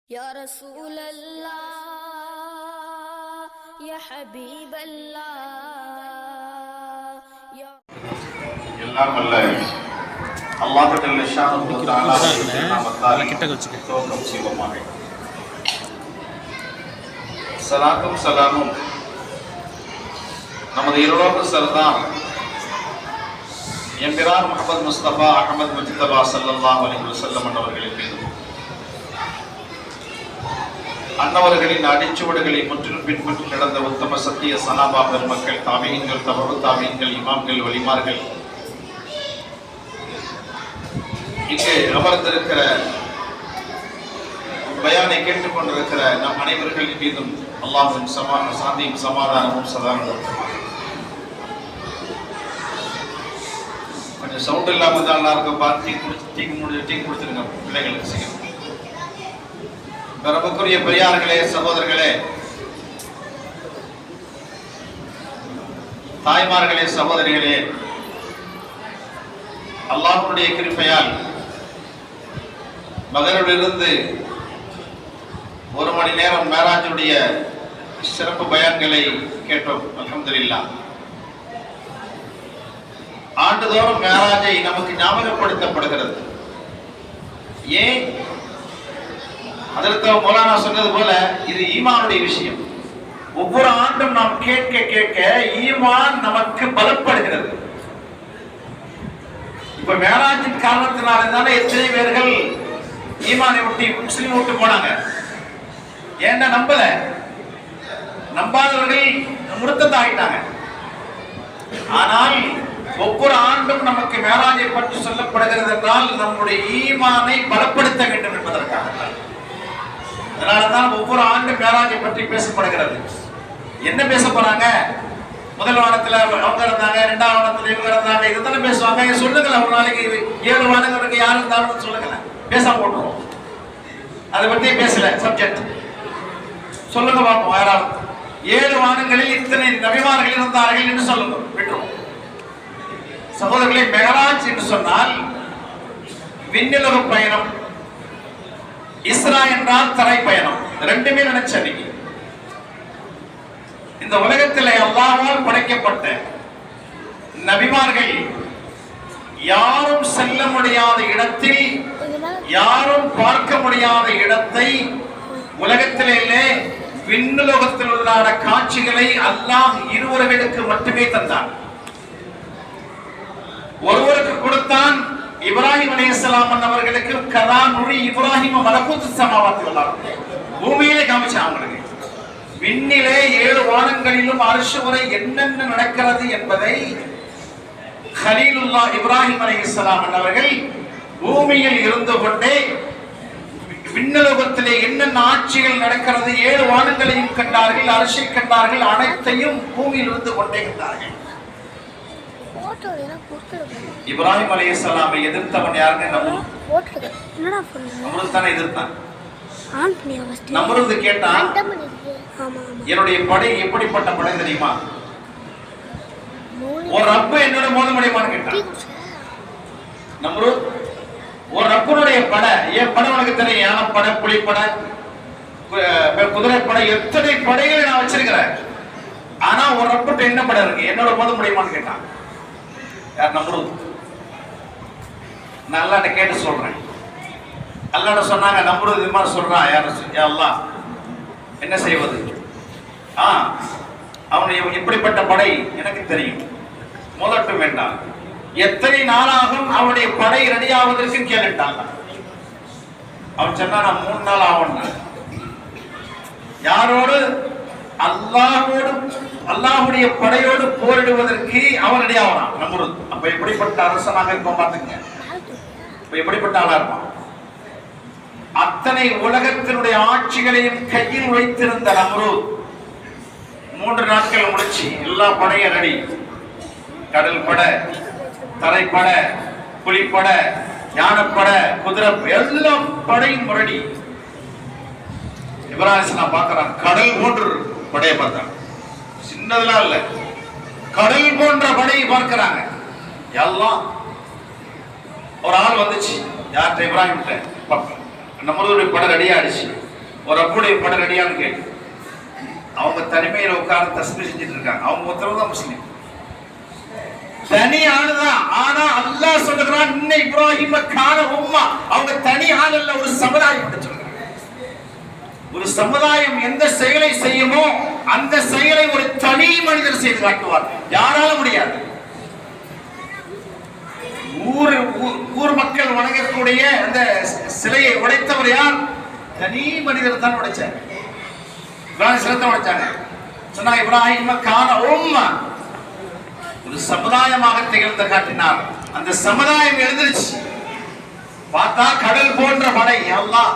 يا رسول الله يا حبيب الله يا எல்லாம் அல்ல அல்லாஹ் ஜல்ல ஷானஹு வ தஆலா நாமத்தால் தோக்கம் செய்வோமாக. ஸலாத்தும் ஸலாமும் நமது இருலோக சர்தார் எம்பிரான் முஹம்மது முஸ்தபா அஹமது முஜ்தபா ஸல்லல்லாஹு அலைஹி வஸல்லம் அவர்களின் மீது, அன்னவர்களின் அடிச்சுவடுகளை முற்றிலும் பின்பற்றி நடந்த உத்தம சத்திய சனாபா பெருமக்கள், தாபீன்கள், தபு தாபீன்கள், இமாம்கள், வலிமார்கள், இங்கு அமர்ந்திருக்கிற பயானை கேட்டுக் கொண்டிருக்கிற நம் அனைவர்களின் மீதும் அல்லாஹ்வின் சாந்தியும் சமாதானமும் சதா நிலவட்டுமாக. கொஞ்சம் சவுண்ட் இல்லாம தான் நல்லா இருக்கும். பார்த்து டீ கொடுத்துருங்க பிள்ளைகளுக்கு செய்யணும். ரப்புக்குரிய பெரியார்களே, சகோதரர்களே, தாய்மார்களே, சகோதரிகளே, அல்லாஹ்வுடைய கிருபையால் மகரிலிருந்து 1 மணி நேரம் மேராஜுடைய சிறப்பு பயான்களை கேட்டோம். அல்ஹம்துலில்லாஹ். ஆண்டுதோறும் மேராஜை நமக்கு ஞாபகப்படுத்தப்படுகிறது. ஏன்? அதற்கு மௌலானா சொன்னது போல இது ஈமானுடைய விஷயம். ஒவ்வொரு ஆண்டும் நாம் கேட்க கேட்க ஈமான் நமக்கு பலப்படுகிறது. இப்ப மேராஜின் காரணத்தினால தானே எத்தனை பேர்கள் ஈமானை விட்டு முஸ்லிம் விட்டு போனாங்க. ஏன்னா நம்பல, நம்பாதவர்கள் முர்த்தத் ஆயிட்டாங்க. ஆனால் ஒவ்வொரு ஆண்டும் நமக்கு மேராஜை பற்றி சொல்லப்படுகிறது என்றால் நம்முடைய ஈமானை பலப்படுத்த வேண்டும் என்பதற்காக. அதனாலதான் ஒவ்வொரு ஆண்டு மேராஜை பற்றி பேசப்படுகிறது. என்ன பேச போறாங்க? முதல் வானத்துல அவங்க இருந்தாங்க, 2ஆம் வானத்துல இவங்க இருந்தாங்க, இதுதானே பேசுவாங்க. சொல்லுங்களேன், ஒரு நாளைக்கு 7 வானங்களுக்கு யாரு இருந்தாலும் சொல்லுங்களேன். பேசாம போட்டுருவோம். அதை பத்தி பேசல. சப்ஜெக்ட் சொல்லுங்க பார்ப்போம். யாராலும் 7 வானங்களில் இத்தனை நபிமார்கள் இருந்தார்கள் என்று சொல்லுங்க. விட்டுருவோம். சகோதரர்களே, மெஹராஜ் என்று சொன்னால் விண்ணுலக பயணம், இஸ்ரா என்றால் தரை பயணம். ரெண்டுமே நினைச்சீங்க. இந்த உலகத்திலே அல்லாஹ்வால் படைக்கப்பட்ட நபிமார்கள் யாரும் செல்ல முடியாத இடத்தில், யாரும் பார்க்க முடியாத இடத்தை, உலகத்திலே விண்ணுலகத்தில் உள்ள காட்சிகளை அல்லாஹ் இருவர்களுக்கு மட்டுமே தந்தான். ஒருவருக்கு கொடுத்தான். இப்ராஹிம் அலைஹிஸ்ஸலாம் அவர்களுக்கு கதா நுரி இப்ராஹிம் மலக்கூத்து சமாவாத்தி வல்லாஹ் பூமியிலே காமிச்சான். அவங்களுக்கு விண்ணிலே 7 வானங்களிலும் அர்ஷ் வரை என்னென்ன நடக்கிறது என்பதை கலீலுல்லாஹ் இப்ராஹிம் அலைஹிஸ்ஸலாம் அவர்கள் பூமியில் இருந்து கொண்டே விண்ணுலகத்திலே என்னென்ன ஆட்சிகள் நடக்கிறது, 7 வானங்களையும் கண்டார்கள், அர்ஷை கண்டார்கள், அனைத்தையும் பூமியில் இருந்து கொண்டே கண்டார்கள். இப்ராஹிம் அலைஹிஸ்ஸலாமை எதிர்த்தவன் யாருங்க? நம்ரூத் தானே எதிர்த்தான். நம்ரூத் கேட்டான், என்னுடைய படை எப்படிப்பட்ட படை தெரியுமா? ஒரு ரப்பு என்னோட மோத முடியுமான்னு கேட்டான். நம்ரூத், ஒரு ரப்பனுடைய படை, என் படை உனக்கு தெரியும். யானை படை, புலிப்படை, குதிரை படை, எத்தனை படைகளை நான் வச்சிருக்கிறேன். ஆனா ஒரு ரப்புட்ட என்ன படை இருக்கு, என்னோட மோத முடியுமான்னு கேட்டான். யார்? நம்ரூத். நான் அல்லாஹ்ட்ட கேட்டு சொல்றேன். அல்லாஹ்ட்ட சொன்னாங்க, நம்ரூத் இது மாதிரி சொல்றான். யா அல்லாஹ், என்ன செய்வது? அவனுடைய எப்படிப்பட்ட படை எனக்கு தெரியும், மோதட்டும் வேண்டாம். எத்தனை நாளாகும் அவனுடைய படை ரெடி ஆவதற்கு கேட்டாங்க. அவன் சொன்னா, நான் 3 நாள் ஆகும். யாரோடு? அல்லாஹ்வோடு, அல்லாஹ்வுடைய படையோடு போரிடுவதற்கு அவன் ரெடி ஆவான் நம்ரூத். அப்ப எப்படிப்பட்ட அரசனாக இருப்பான் பாத்துங்க. இப்ப எப்படிப்பட்ட ஆளா இருப்பான்? அத்தனை உலகத்தினுடைய ஆட்சிகளையும் கையில் வைத்திருந்த நம்ரூத் 3 நாட்கள் முடிச்சு எல்லா படையும் ரெடி. கடல் படை, தரைப்படை, புலிப்படை, யானைப்படை, குதிரை, எல்லா படையும் ரெடி. இப்ராஹிம் பார்க்கிறான், கடல் போன்ற படையை பார்த்தாங்க. சின்னதெல்லாம் இல்ல, கடல் போன்ற படையை பார்க்கிறாங்க. எல்லாம் ஒரு ஆள் வந்துச்சு. யார்கிட்ட? இப்ராஹிம். நம்மளுடைய படம் ரெடியா ஆயிடுச்சு. ஒரு அப்புடைய படம் ரெடியான்னு கேட்டு அவங்க தனிமையில உட்கார்ந்து தஸ்பீஹ் செஞ்சுட்டு இருக்காங்க. அவங்க ஒருத்தர் தான் முஸ்லீம், தனி ஆளுதான். ஆனா அல்லாஹ் சொல்லுகிறான் இன்ன இப்ராஹிம கான உம்மா, அவங்க தனி ஆள் அல்ல, ஒரு சமுதாயம் சொல்றாங்க. ஒரு சமுதாயம் எந்த செயலை செய்யுமோ அந்த செயலை ஒரு தனி மனிதர் செய்து காட்டுவார், யாரால முடியாது. ஊர் மக்கள் வணங்கக்கூடிய அந்த சிலையை உடைத்தவர் யார்? தனி மனிதர் தான் உடைச்சார். இப்ராஹிம் சிலத்தை உடைச்சாங்க. சொன்னாங்க இப்ராஹிம கான உம்மா, ஒரு சமுதாயமாக திகழ்ந்து காட்டினார். அந்த சமுதாயம் எழுந்துருச்சு. பார்த்தா கடல் போன்ற படை. அல்லாஹ்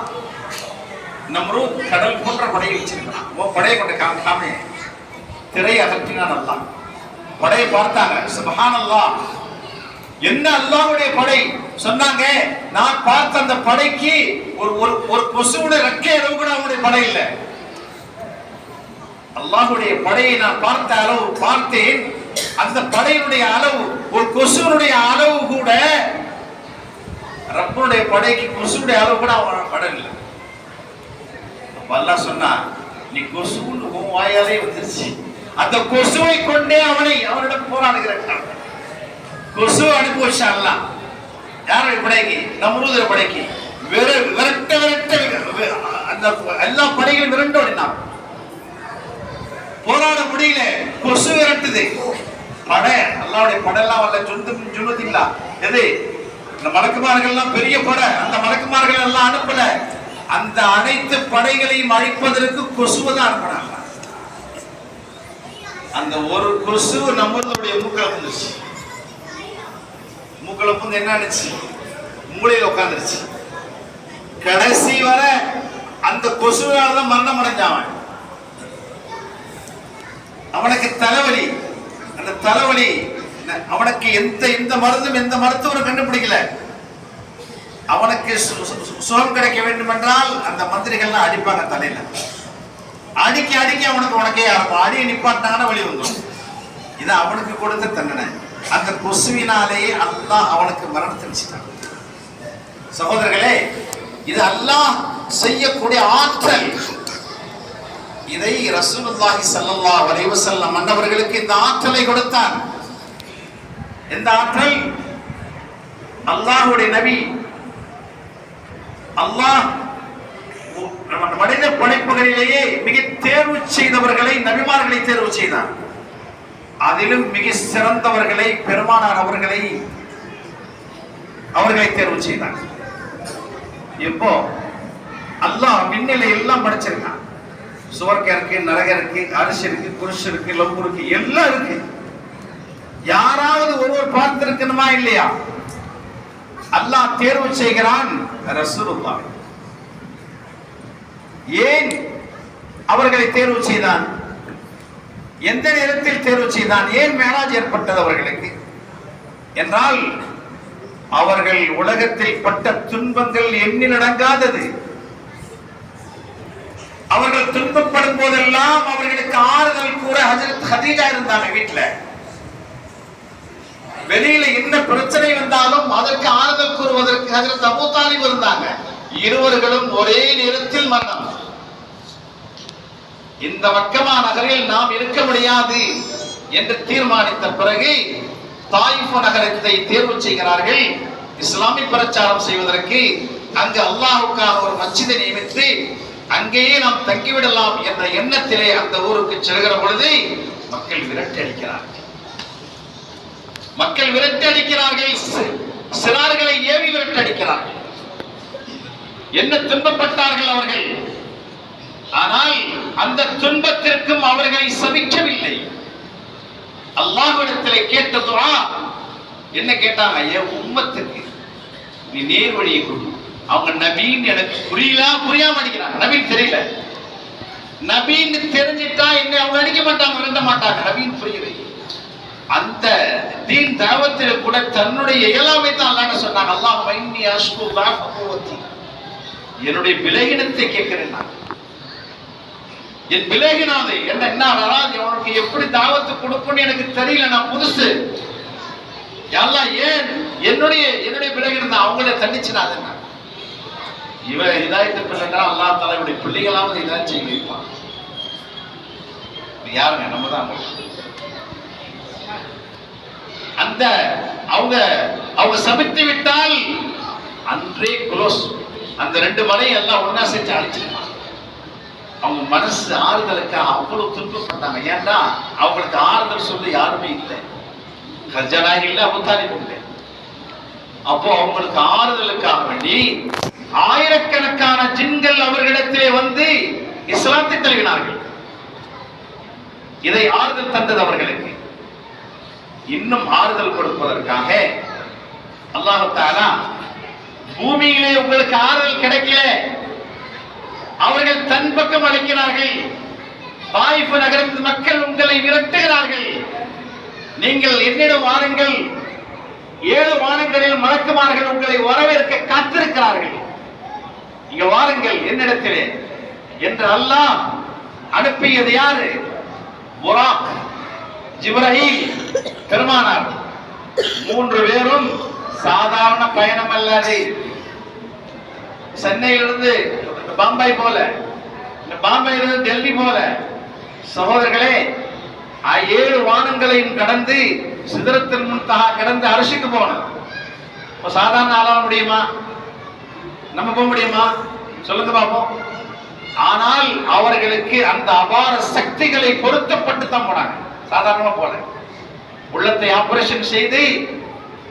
நம்ரூத் கடல் போன்ற படையை வச்சிருக்கிறான். உன் படையை கொண்டு காமி திரை அகற்றினான். அல்லாஹ் படையை பார்த்தாங்க. சுப்ஹானல்லாஹ், என்ன அல்லாஹ்வுடைய படை சொன்னாங்க. நான் பார்த்த அந்த படைக்கு ஒரு கொசுவுடைய ரெக்கை அளவு கூட அவனுடைய படை இல்லை. அல்லாஹ்வுடைய படையை நான் பார்த்த அளவு பார்த்தேன். அந்த படையினுடைய அளவு ஒரு கொசுனுடைய அளவு கூட, ரப்பனுடைய படைக்கு கொசுடைய அளவு கூட அவன் படை இல்லை. அல்லாஹ் சொன்னா நீ கொசுன்னு உன் வாயாலே வந்துருச்சு. அந்த கொசுவை கொண்டே அவனிடம் போராடுகிறான். கொசு அனுப்பி வச்சா அல்லாஹ் யாருடைய படைக்கு? நம்ரூதுடைய படைக்கு. விரட்ட அந்த எல்லா படைகளும் விரண்டு ஓடினான். போராட முடியல, கொசு விரட்டுது. படை அல்லாஹ்வுடைய படையெல்லாம் வரல. ஜுனுதில்லா எது? இந்த மலக்குமார்கள் எல்லாம் பெரிய படை. அந்த மலக்குமார்கள் எல்லாம் அனுப்பல. அந்த அனைத்து படைகளையும் அழிப்பதற்கு கொசுவை தான் அனுப்பினாங்க. அந்த ஒரு கொசு நம்மளுடைய மூக்களை வந்துருச்சு. மூக்களை வந்து என்ன ஆச்சு? மூளையில உட்காந்துருச்சு. கடைசி வரை அந்த கொசுவால தான் மரணம் அடைஞ்சான். அவனுக்கு தலைவலி. அந்த தலைவலி அவனுக்கு எந்த மருந்தும் எந்த மருத்துவரும் கண்டுபிடிக்கல. அவனுக்கு சுகம் கிடைக்க வேண்டும் என்றால் அந்த மந்திரிகள்லாம் அடிப்பாங்க தலையில. அடிக்க உனக்கே இருக்கும். அடியை நிப்பாட்டினாங்கன்னா வழி வந்துடும். இது அவனுக்கு கொடுத்த தண்டனை. அந்த கொசுவினாலேயே அல்லாஹ் அவனுக்கு மரணத்தை வச்சுட்டான். சகோதரர்களே, இது அல்லாஹ் செய்யக்கூடிய ஆற்றல். இதை ரசூலுல்லாஹி ஸல்லல்லாஹு அலைஹி வஸல்லம் அன்னவர்களுக்கு இந்த ஆற்றலை கொடுத்தான். இந்த ஆற்றல் அல்லாஹ்வுடைய நபி, அல்லாஹ் மனித படைப்புகளிலேயே மிக தேர்வு செய்தவர்களை, நபிமார்களை தேர்வு செய்தார். அதிலும் மிக சிறந்தவர்களை, பெருமானார் அவர்களை தேர்வு செய்தார். இப்போ அல்லாஹ் மின்னலை எல்லாம் படைச்சிருக்கான். சுவர்க்கம் இருக்கு, நரகம் இருக்கு, அரிசி இருக்கு, குருஷ் இருக்கு, லம்பு இருக்கு, எல்லாம் இருக்கு. யாராவது ஒருவர் பார்த்திருக்கணுமா இல்லையா? அல்லாஹ் தேர்வு செய்கிறான் ரசூலுல்லாஹ். ஏன் அவர்களை தேர்வு செய்தான்? எந்த நேரத்தில் தேர்வு செய்தான்? ஏன் மேராஜ் ஏற்பட்டது அவர்களுக்கு என்றால், அவர்கள் உலகத்தில் பட்ட துன்பங்கள் எண்ணிலடங்காதது. அவர்கள் துன்பப்படும் போதெல்லாம் அவர்களுக்கு ஆறுதல் கூற ஹஜ்ரத் ஹதீஜா இருந்தாங்க வீட்டுல. வெளியில என்ன பிரச்சனை வந்தாலும் அதற்கு ஆறுதல் கூறுவதற்கு ஹஜ்ரத் அபூ தாலிப் இருந்தாங்க. இருவர்களும் ஒரே நேரத்தில் மரணம். இந்த மக்கமா நகரில் நாம் இருக்க முடியாது என்று தீர்மானித்த பிறகு தாயிஃப் நகரத்தை தேர்வு செய்கிறார்கள் இஸ்லாமிய பிரச்சாரம் செய்வதற்கு. அங்கு அல்லாஹ்வுக்காக ஒரு மஸ்ஜிதை நியமித்து அங்கேயே நாம் தங்கிவிடலாம் என்ற எண்ணத்திலே அந்த ஊருக்கு செல்கிற பொழுது மக்கள் விரட்டி அடிக்கிறார்கள். சிறார்களை ஏவி விரட்டி அடிக்கிறார்கள். என்ன துன்பப்பட்டார்கள் அவர்கள்! ஆனால் அந்த துன்பத்திற்கும் அவர்களை சபிக்கவில்லை. அல்லாஹ்விடத்திலே கேட்ட துஆ என்ன கேட்டாங்க? என் உம்மத்துக்கு நீ நேர் வழியை கொடு. அவங்க நபின்னு எனக்கு புரியாம அடிக்கிறாங்க. நபின்னு தெரியல. நபின்னு தெரிஞ்சிட்டா என்ன அவங்க அடிக்க மாட்டாங்க, விரட்ட மாட்டாங்க. நபின்னு புரியவை. அந்த தீன் தாவத்தில் கூட தன்னுடைய இயலாமை தான் அல்லாஹ் சொன்னாங்க. அல்லாஹ் இன்னி அஷ்கு ضعف قوتي, என்னுடைய விலகினத்தை கேட்கிறேன். நான் என் விலகினாது என்ன வராது. அவனுக்கு எப்படி தாவத்து கொடுப்பேன்னு எனக்கு தெரியல. நான் புதுசு. அல்லாஹ் ஏன் என்னுடைய விலகினம் அவங்களே தண்டிச்சிடாதுன்னா இவன் இதாயத்தை பிள்ளைன்னா அல்லாஹ் தஆலா இவருடைய பிள்ளைகளாவது இதாய் செய்ய வைப்பான். யாருங்க? நம்ம தான். அந்த அவங்க சபித்து விட்டால் அன்றே க்ளோஸ். அந்த 2 மலையை எல்லாம் ஒன்னா சேர்த்து அழிச்சிருப்பான். அவங்க மனசு ஆறுதலுக்காக அவ்வளவு துன்பப்பட்டாங்க. ஏன்னா அவங்களுக்கு ஆறுதல் சொல்ல யாருமே இல்லை. கஜனா இல்லை, அபுதாலிப் இல்லை. அப்போ அவங்களுக்கு ஆறுதலுக்காக வேண்டி ஆயிரக்கணக்கான ஜின்கள் அவர்களிடத்திலே வந்து இஸ்லாத்தை தழுவினார்கள். இதை ஆறுதல் தந்தது அவர்களுக்கு. இன்னும் ஆறுதல் கொடுப்பதற்காக அல்லாஹ் தஆலா பூமியிலே உங்களுக்கு ஆறுதல் கிடைக்கல, அவர்கள் தன் பக்கம் அழைக்கிறார்கள். தாயிஃப் நகரத்து மக்கள் உங்களை விரட்டுகிறார்கள். நீங்கள் என்னிடம் வாருங்கள், 7 வானங்களில் மலக்குமார்கள் உங்களை வரவேற்க காத்திருக்கிறார்கள், இங்க வாருங்கள் என்னிடத்திலே என்று அல்லாஹ் அனுப்பியது யாரு? புராக், ஜிப்ரீல், பெருமானார். 3 பேரும் சாதாரண பயணம் அல்லது சென்னையிலிருந்து பம்பாய் போல, பாம்பையிலிருந்து டெல்லி போல. சகோதரர்களே, 7 வானங்களையும் கடந்து சிதறத்தில் முன்தஹா கடந்து அரிசிக்கு போனோம். சாதாரண ஆளாக முடியுமா? நம்ம போக முடியுமா? சொல்லுங்க பாப்போம். ஆனால் அவர்களுக்கு அந்த அபார சக்திகளை பொருத்தப்பட்டு தான் போனாங்க, சாதாரணமா போல. உள்ளத்தை ஆபரேஷன் செய்து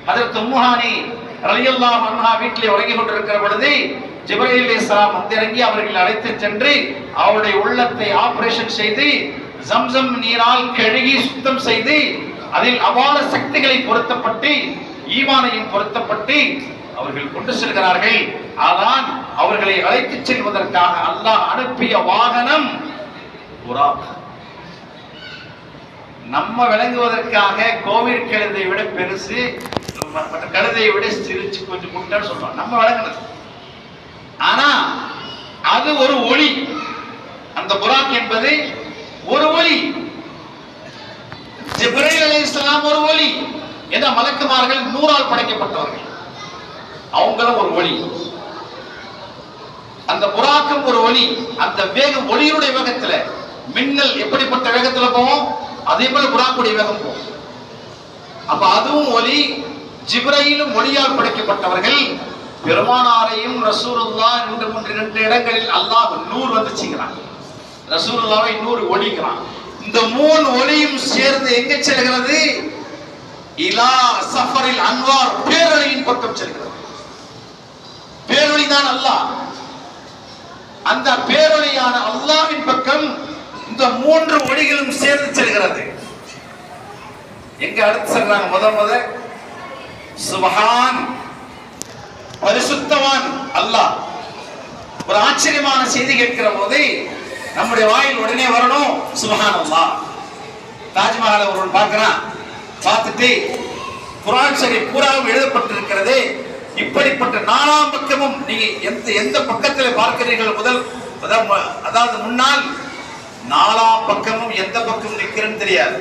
ஹஜ்ரத் உம்முஹானி ரலியல்லாஹு அன்ஹா வீட்டிலே உறங்கிக் கொண்டிருக்கிற பொழுது ஜிப்ரீல் அலைஹிஸ்ஸலாம் வந்திறங்கி அவர்களை அழைத்து சென்று அவருடைய உள்ளத்தை ஆபரேஷன் செய்து ஜம்சம் நீரால் கழுகி சுத்தம் செய்து அதில் அபார சக்திகளை பொருத்தப்பட்டு ஈமானையும் பொருத்தப்பட்டு அவர்கள் கொண்டு செல்கிறார்கள். ஆனால் அவர்களை அழைத்து செல்வதற்காக அல்லாஹ் அனுப்பிய வாகனம் புராக். நம்ம விளங்குவதற்காக கோவில் கழுதை விட பெருசு, மற்ற கழுதையை விட சிரிச்சு கொஞ்சம் முட்டான்னு சொல்றோம், நம்ம விளங்குனது. ஆனா அது ஒரு ஒளி. அந்த புராக் என்பது ஒரு ஒளி. ஜிப்ரீல் அலைஹிஸ்ஸலாம் ஒரு ஒளி. ஏன்னா மலக்குமார்கள் 100ஆல் படைக்கப்பட்டவர்கள், அவங்களும் ஒரு ஒளி. அந்த புராக்கும் ஒரு ஒளி. அந்த வேகம் ஒளியுடைய வேகத்துல, மின்னல் எப்படிப்பட்ட வேகத்துல போகும் அதே போல புராக்குடைய வேகம் போகும். அப்ப அதுவும் ஒளி. ஜிப்ரீலும் ஒளியால் படைக்கப்பட்டவர்கள். பெருமானாரையும் ரசூலுல்லாஹ் 2 இடங்களில் அல்லாஹ் 100 வந்துச்சுங்கிறான், ரசூலுல்லாஹை 100 ஒளிங்கிறான். இந்த 3 ஒளியும் சேர்ந்து எங்க செல்கிறது? இலா சஃபரில் அன்வார், பேரொளியின் பக்கம் செல்கிறது. பேரொளி தான் அல்லாஹ். அந்த பேரொளியான அல்லாஹ்வின் பக்கம் இந்த 3 ஒளிகளும் சேர்ந்து செல்கிறது. எங்க அடுத்து சொல்றாங்க? முத சுப்ஹான், பரிசுத்தவான் அல்லாஹ். ஒரு ஆச்சரியமான செய்தி கேட்கிற போது நம்முடைய வாயில் உடனே வரணும் சுப்ஹானல்லாஹ். தாஜ்மஹாலை ஒருவன் பார்க்கிறான், பார்த்துட்டு குர்ஆன் ஷரீஃப் பூராவும் எழுதப்பட்டிருக்கிறது. இப்படிப்பட்ட 4ஆம் பக்கமும் நீங்க எந்த பக்கத்தில் பார்க்கிறீர்கள்? அதாவது முன்னால் 4ஆம் பக்கமும் எந்த பக்கம் நிற்கிறன்னு தெரியாது.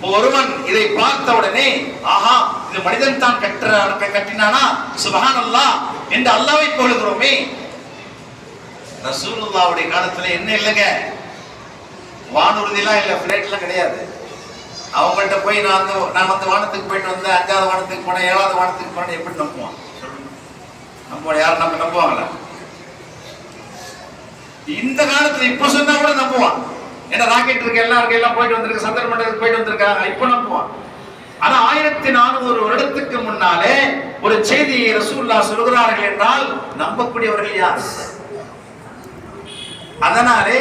ஒருவன் இதை பார்த்த உடனே ஆஹா, இது மனிதன் தான் கட்டினானா சுப்ஹானல்லாஹ் என்று அல்லாஹ்வை புகழுகிறோமே. ரசூலுல்லாஹ்வுடைய காலத்துல என்ன இல்லைங்க, வானூர்திலாம் இல்லை, பிளைட்லாம் கிடையாது. அவங்கள்ட்ட போய் நான் வந்து வானத்துக்கு போயிட்டு வந்தேன், 5ஆவது வானத்துக்கு போனேன், 7ஆவது வானத்துக்கு போனேன், எப்படி நம்புவான்? நம்புவான்? யாரும் நம்ம நம்புவாங்களா? இந்த காலத்துல இப்ப சொன்னா கூட நம்புவான். ஏன்னா ராக்கெட் இருக்கு, எல்லாம் போயிட்டு வந்திருக்கு, சந்திர மண்டலத்துக்கு போயிட்டு வந்திருக்காங்க, இப்ப நம்புவான். ஆனா 1400 வருடத்துக்கு முன்னாலே ஒரு செய்தியை ரசூலுல்லாஹ் சொல்கிறார்கள் என்றால் நம்பக்கூடியவர்கள் யார்? அதனாலே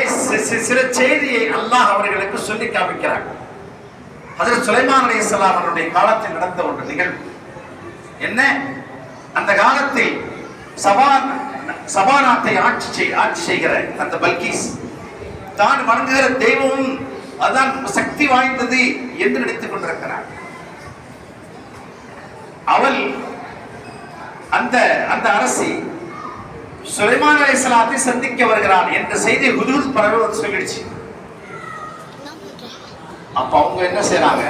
சில செய்தியை அல்லாஹ் அவர்களுக்கு சொல்லி காமிக்கிறாங்க. ஹஜ்ரத் சுலைமான் அலைஹிஸ்ஸலாம் அவருடைய காலத்தில் நடந்த ஒரு நிகழ்வு என்ன? அந்த காலத்தில் சபா நாட்டை ஆட்சி செய்கிற அந்த பல்கீஸ் தான் வணங்குகிற தெய்வமும் அதான் சக்தி வாய்ந்தது என்று நினைத்துக் கொண்டிருக்கிறார். அவள் அந்த அரசி சுலைமான் அலைஹிஸ்ஸலாத்தை சந்திக்க வருகிறாள் என்ற செய்தி ஹுதூத் பரவ சொல்லிடுச்சு. அப்ப அவங்க என்ன செய்யறாங்க?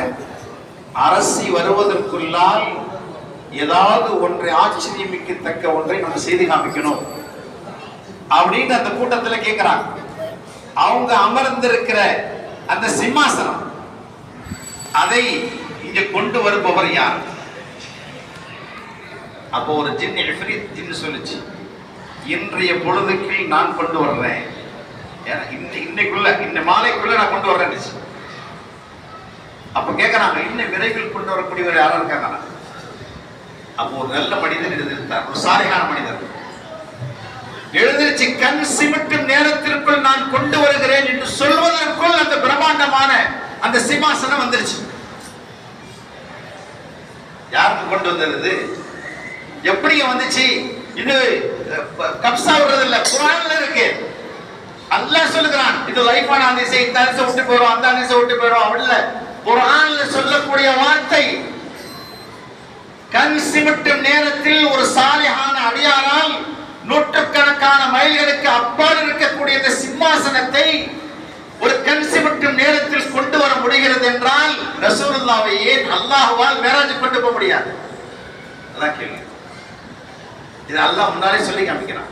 அரசி வருவதற்குள்ளால் ஏதாவது ஒன்றை ஆச்சரியமிக்கத்தக்க ஒன்றை நம்ம செய்து காமிக்கணும் அப்படின்னு அந்த கூட்டத்தில் கேட்கிறாங்க. அவங்க அமர்ந்திருக்கிற அந்த சிம்மாசனம் அதை இங்க கொண்டு வருபவர் யார்? அப்போ ஒரு ஜின் சொல்லுச்சு, இன்றைய பொழுதுக்கு நான் கொண்டு வர்றேன், இன்னைக்குள்ள இந்த மாலைக்குள்ள நான் கொண்டு வர்றேன். அப்ப கேட்கறாங்க, இன்னும் விரைவில் கொண்டு வரக்கூடியவர் யாரும் இருக்காங்க? அப்போ ஒரு நல்ல மனிதன் எழுதியிருந்தார், ஒரு சாலையான மனிதர் எழுதிருச்சு, கண் சிமிட்டும் நேரத்திற்குள் நான் கொண்டு வருகிறேன் என்று சொல்வதற்குள் அந்த பிரம்மாண்டமான அந்த சிம்மாசனம் வந்துருச்சு. யாருக்கு கொண்டு வந்தது? எப்படி வந்துச்சு? இது கப்சா விடுறது இல்ல, குர்ஆன்ல இருக்கு. அல்லாஹ் சொல்லுகிறான், இது லைஃபான ஹதீஸை இந்த ஹதீஸை விட்டு போறோம், அந்த ஹதீஸை விட்டு போறோம் அப்படி இல்ல. குர்ஆன்ல சொல்லக்கூடிய வார்த்தை, கண் சிமிட்டும் நேரத்தில் ஒரு சாலிஹான அடியாரால் நூற்றுக்கணக்கான மைல்களுக்கு அப்பால் இருக்கக்கூடிய இந்த சிம்மாசனத்தை ஒரு கண் சிமிட்டும் நேரத்தில் கொண்டு வர முடிகிறது என்றால் ரசூலுல்லாஹ்வை ஏன் அல்லாஹ்வால் மேராஜ் கொண்டு போக முடியாது? அதான் கேள்வி. இது அல்லாஹ் முன்னாலே சொல்லி காமிக்கிறான்.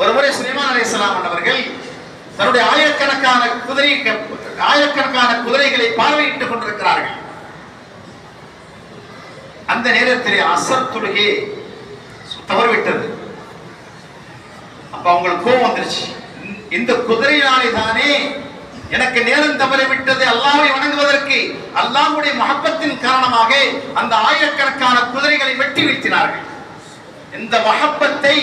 ஒருமுறை சுலைமான் அலைஹிஸ்ஸலாம் அவர்கள் தன்னுடைய ஆயிரக்கணக்கான குதிரைகளை பார்வையிட்டுக் கொண்டிருக்கிறார்கள். அந்த நேரத்திலே அசர் தொழுகை தவறிவிட்டது. அப்ப அவங்களுக்கு கோபம் வந்துருச்சு, இந்த குதிரையினாலே தானே எனக்கு நேரம் தவறிவிட்டது அல்லாஹ்வை வணங்குவதற்கு. அல்லாஹ்வுடைய மஹப்பத்தின் காரணமாக அந்த ஆயிரக்கணக்கான குதிரைகளை வெட்டி வீழ்த்தினார்கள். இந்த மஹப்பத்தை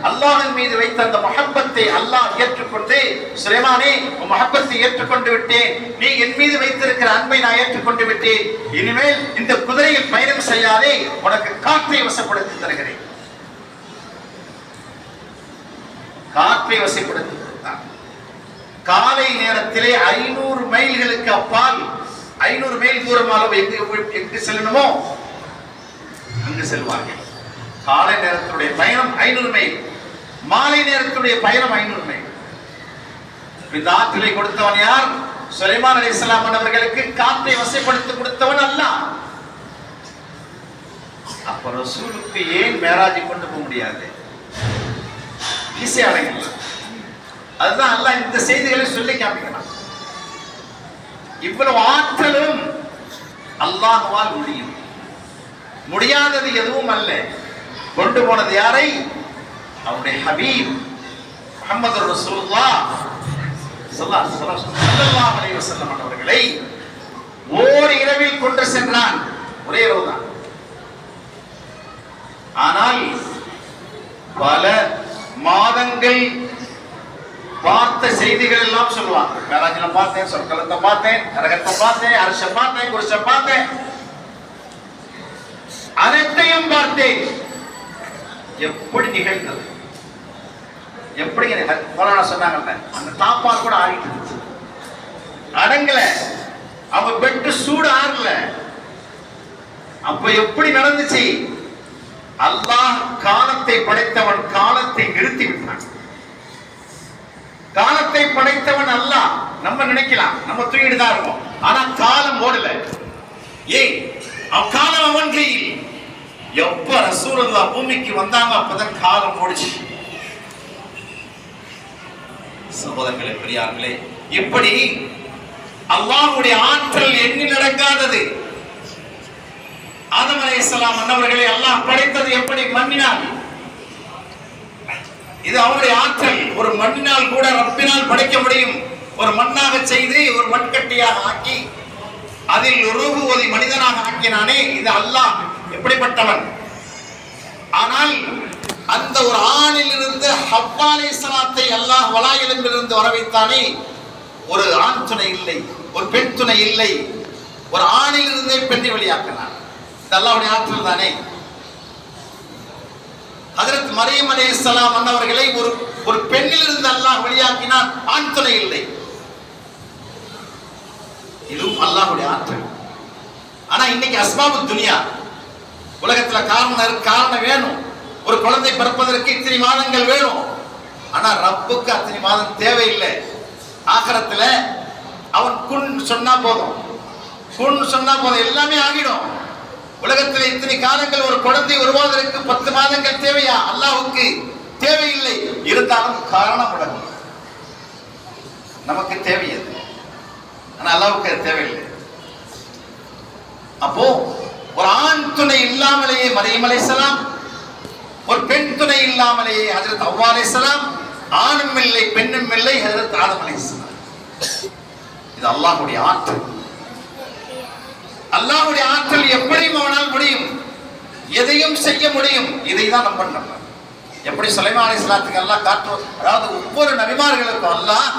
அல்லாஹ்வின் மீது வைத்த அந்த மஹப்பத்தை அல்லாஹ் ஏற்றுக்கொண்டு, சுலைமானே உன் மஹப்பத்தை ஏற்றுக்கொண்டு விட்டேன், நீ என் மீது வைத்திருக்கிற அன்பை நான் ஏற்றுக்கொண்டு விட்டேன், இனிமேல் இந்த குதிரையில் பயணம் செய்யாதே, உனக்கு காற்றை வசப்படுத்தி தருகிறேன். காற்றை வசப்படுத்தி கொடுத்தான். காலை நேரத்திலே 500 மைல்களுக்கு அப்பால், 500 மைல் தூரம் அளவு எங்கு செல்லணுமோ அங்கு செல்வார்கள். காலை நேரத்துடைய பயணம் 500 மைல், மாலை நேரத்துடைய பயணம் 500 மைல். இந்த ஆற்றலை கொடுத்தவன் யார்? சுலைமான் அலைஹிஸ்ஸலாம் அவர்களுக்கு காற்றை வசப்படுத்தி கொடுத்தவன் அல்லாஹ். அப்ப ரசூலுக்கு ஏன் மேராஜ் கொண்டு போக முடியாது? ஈஸியா அடையலாம். அதுதான் அல்லாஹ் இந்த செய்திகளை சொல்லி காமிக்கிறான். இவ்வளவு ஆற்றலும் அல்லாஹ்வால் முடியும். முடியாதது எதுவும் அல்ல. கொண்டு போனது யாரை? அவருடைய ஹபீப் முஹம்மது ரசூலுல்லாஹ் ஸல்லல்லாஹு அலைஹி வஸல்லம் அவர்களை ஓர் இரவில் கொண்டு சென்றான். ஒரே இரவு தான். ஆனால் பல மாதங்கள் பார்த்த செய்திகள் எல்லாம் சொல்லுவாங்க. மேராஜ்ல பார்த்தேன், சொர்க்கலத்தை பார்த்தேன், நரகத்தை பார்த்தேன், அர்ஷை பார்த்தேன், குர்ஸை பார்த்தேன், அனைத்தையும் பார்த்தேன். எப்படி நிகழ்ந்தது? எப்படி சொன்னாங்க, அந்த தாப்பால் கூட ஆடிட்டு இருந்துச்சு, அடங்கல, அவங்க பெட்டு சூடு ஆறல. அப்ப எப்படி நடந்துச்சு? அல்லாஹ் காலத்தை படைத்தவன் காலத்தை நிறுத்தி விட்டான். காலத்தை படைத்தவன் அல்லாஹ். நம்ம நினைக்கலாம் நம்ம தூங்கிட்டு தான் இருக்கோம், ஆனா காலம் ஓடல. ஏன்? காலம் அவன் கையில். எப்ப ரசூலுல்லாஹ் பூமிக்கு வந்தாங்க அப்பதான் காலம் ஓடிச்சு. சகோதரர்களே, பெரியார்களே, இப்படி அல்லாஹ்வுடைய ஆற்றல் எண்ணி நடக்காதது. ஆதம் அலைஹிஸ்ஸலாம் அன்னவர்களை அல்லாஹ் படைத்தது எப்படி? மண்ணினால். இது அவருடைய ஆற்றல். ஒரு மண்ணினால் கூட ரப்பினால் படைக்க முடியும். ஒரு மண்ணாக செய்து ஒரு மண்கட்டியாக ஆக்கி அதில் ரூஹ் ஓதி மனிதனாக ஆக்கினானே, இது அல்லாஹ் எப்படிப்பட்டவன். ஆனால் அந்த ஒரு ஆணில் இருந்து ஹவ்வா அலைஹிஸ்ஸலாத்தை அல்லாஹ் வலாயிலிருந்து வர வைத்தானே, ஒரு ஆண் துணை இல்லை, ஒரு பெண் துணை இல்லை, ஒரு ஆணில் இருந்தே பெண்ணை வெளியாக்கினான். இது அல்லாஹ்வுடைய ஆற்றல் தானே. ஹஜ்ரத் மரியம் அலைஹிஸ்ஸலாம் அன்னவர்களை ஒரு பெண்ணில் இருந்து அல்லாஹ் வெளியாக்கினான், ஆண் துணை இல்லை. இதுவும் அல்லாஹ்வுடைய ஆற்றல். ஆனா இன்னைக்கு அஸ்பாபு துனியா, உலகத்துல காரணம் வேணும். ஒரு குழந்தை பிறப்பதற்கு இத்தனை மாதங்கள் வேணும். ஆனா ரப்புக்கு அத்தனை மாதம் தேவையில்லை. ஆகிரத்துல அவன் குன் சொன்னா போதும், எல்லாமே ஆகிடும். உலகத்தில் இத்தனை காலங்கள் ஒரு குழந்தை உருவாவதற்கு 10 மாதங்கள் தேவையா? அல்லாஹ்வுக்கு தேவையில்லை. இருந்தாலும் காரணம் உலகம், நமக்கு தேவையது, ஆனா அல்லாஹ்வுக்கு அது தேவையில்லை. அப்போ ஒரு ஆண் துணை இல்லாமலேயே மரியம் அலைஹிஸ்ஸலாம், ஒரு பெண் துணை இல்லாமலேயே ஹஜ்ரத் ஹவ்வா அலைஹிஸ்ஸலாம், ஆணும் இல்லை பெண்ணும் இல்லை ஹஜ்ரத் ஆதம் அலைஹிஸ்ஸலாம். இது அல்லாஹ்வுடைய ஆற்றல். அல்லாஹ்வுடைய ஆற்றல் எப்படியும் அவனால் முடியும், எதையும் செய்ய முடியும். இதை தான் நம்ம பண்ணணும். எப்படி சுலைமான் அலைஹிஸ்ஸலாத்துக்கு அல்லாஹ் காட்டுவோம், அதாவது ஒவ்வொரு நபிமார்களுக்கும் அல்லாஹ்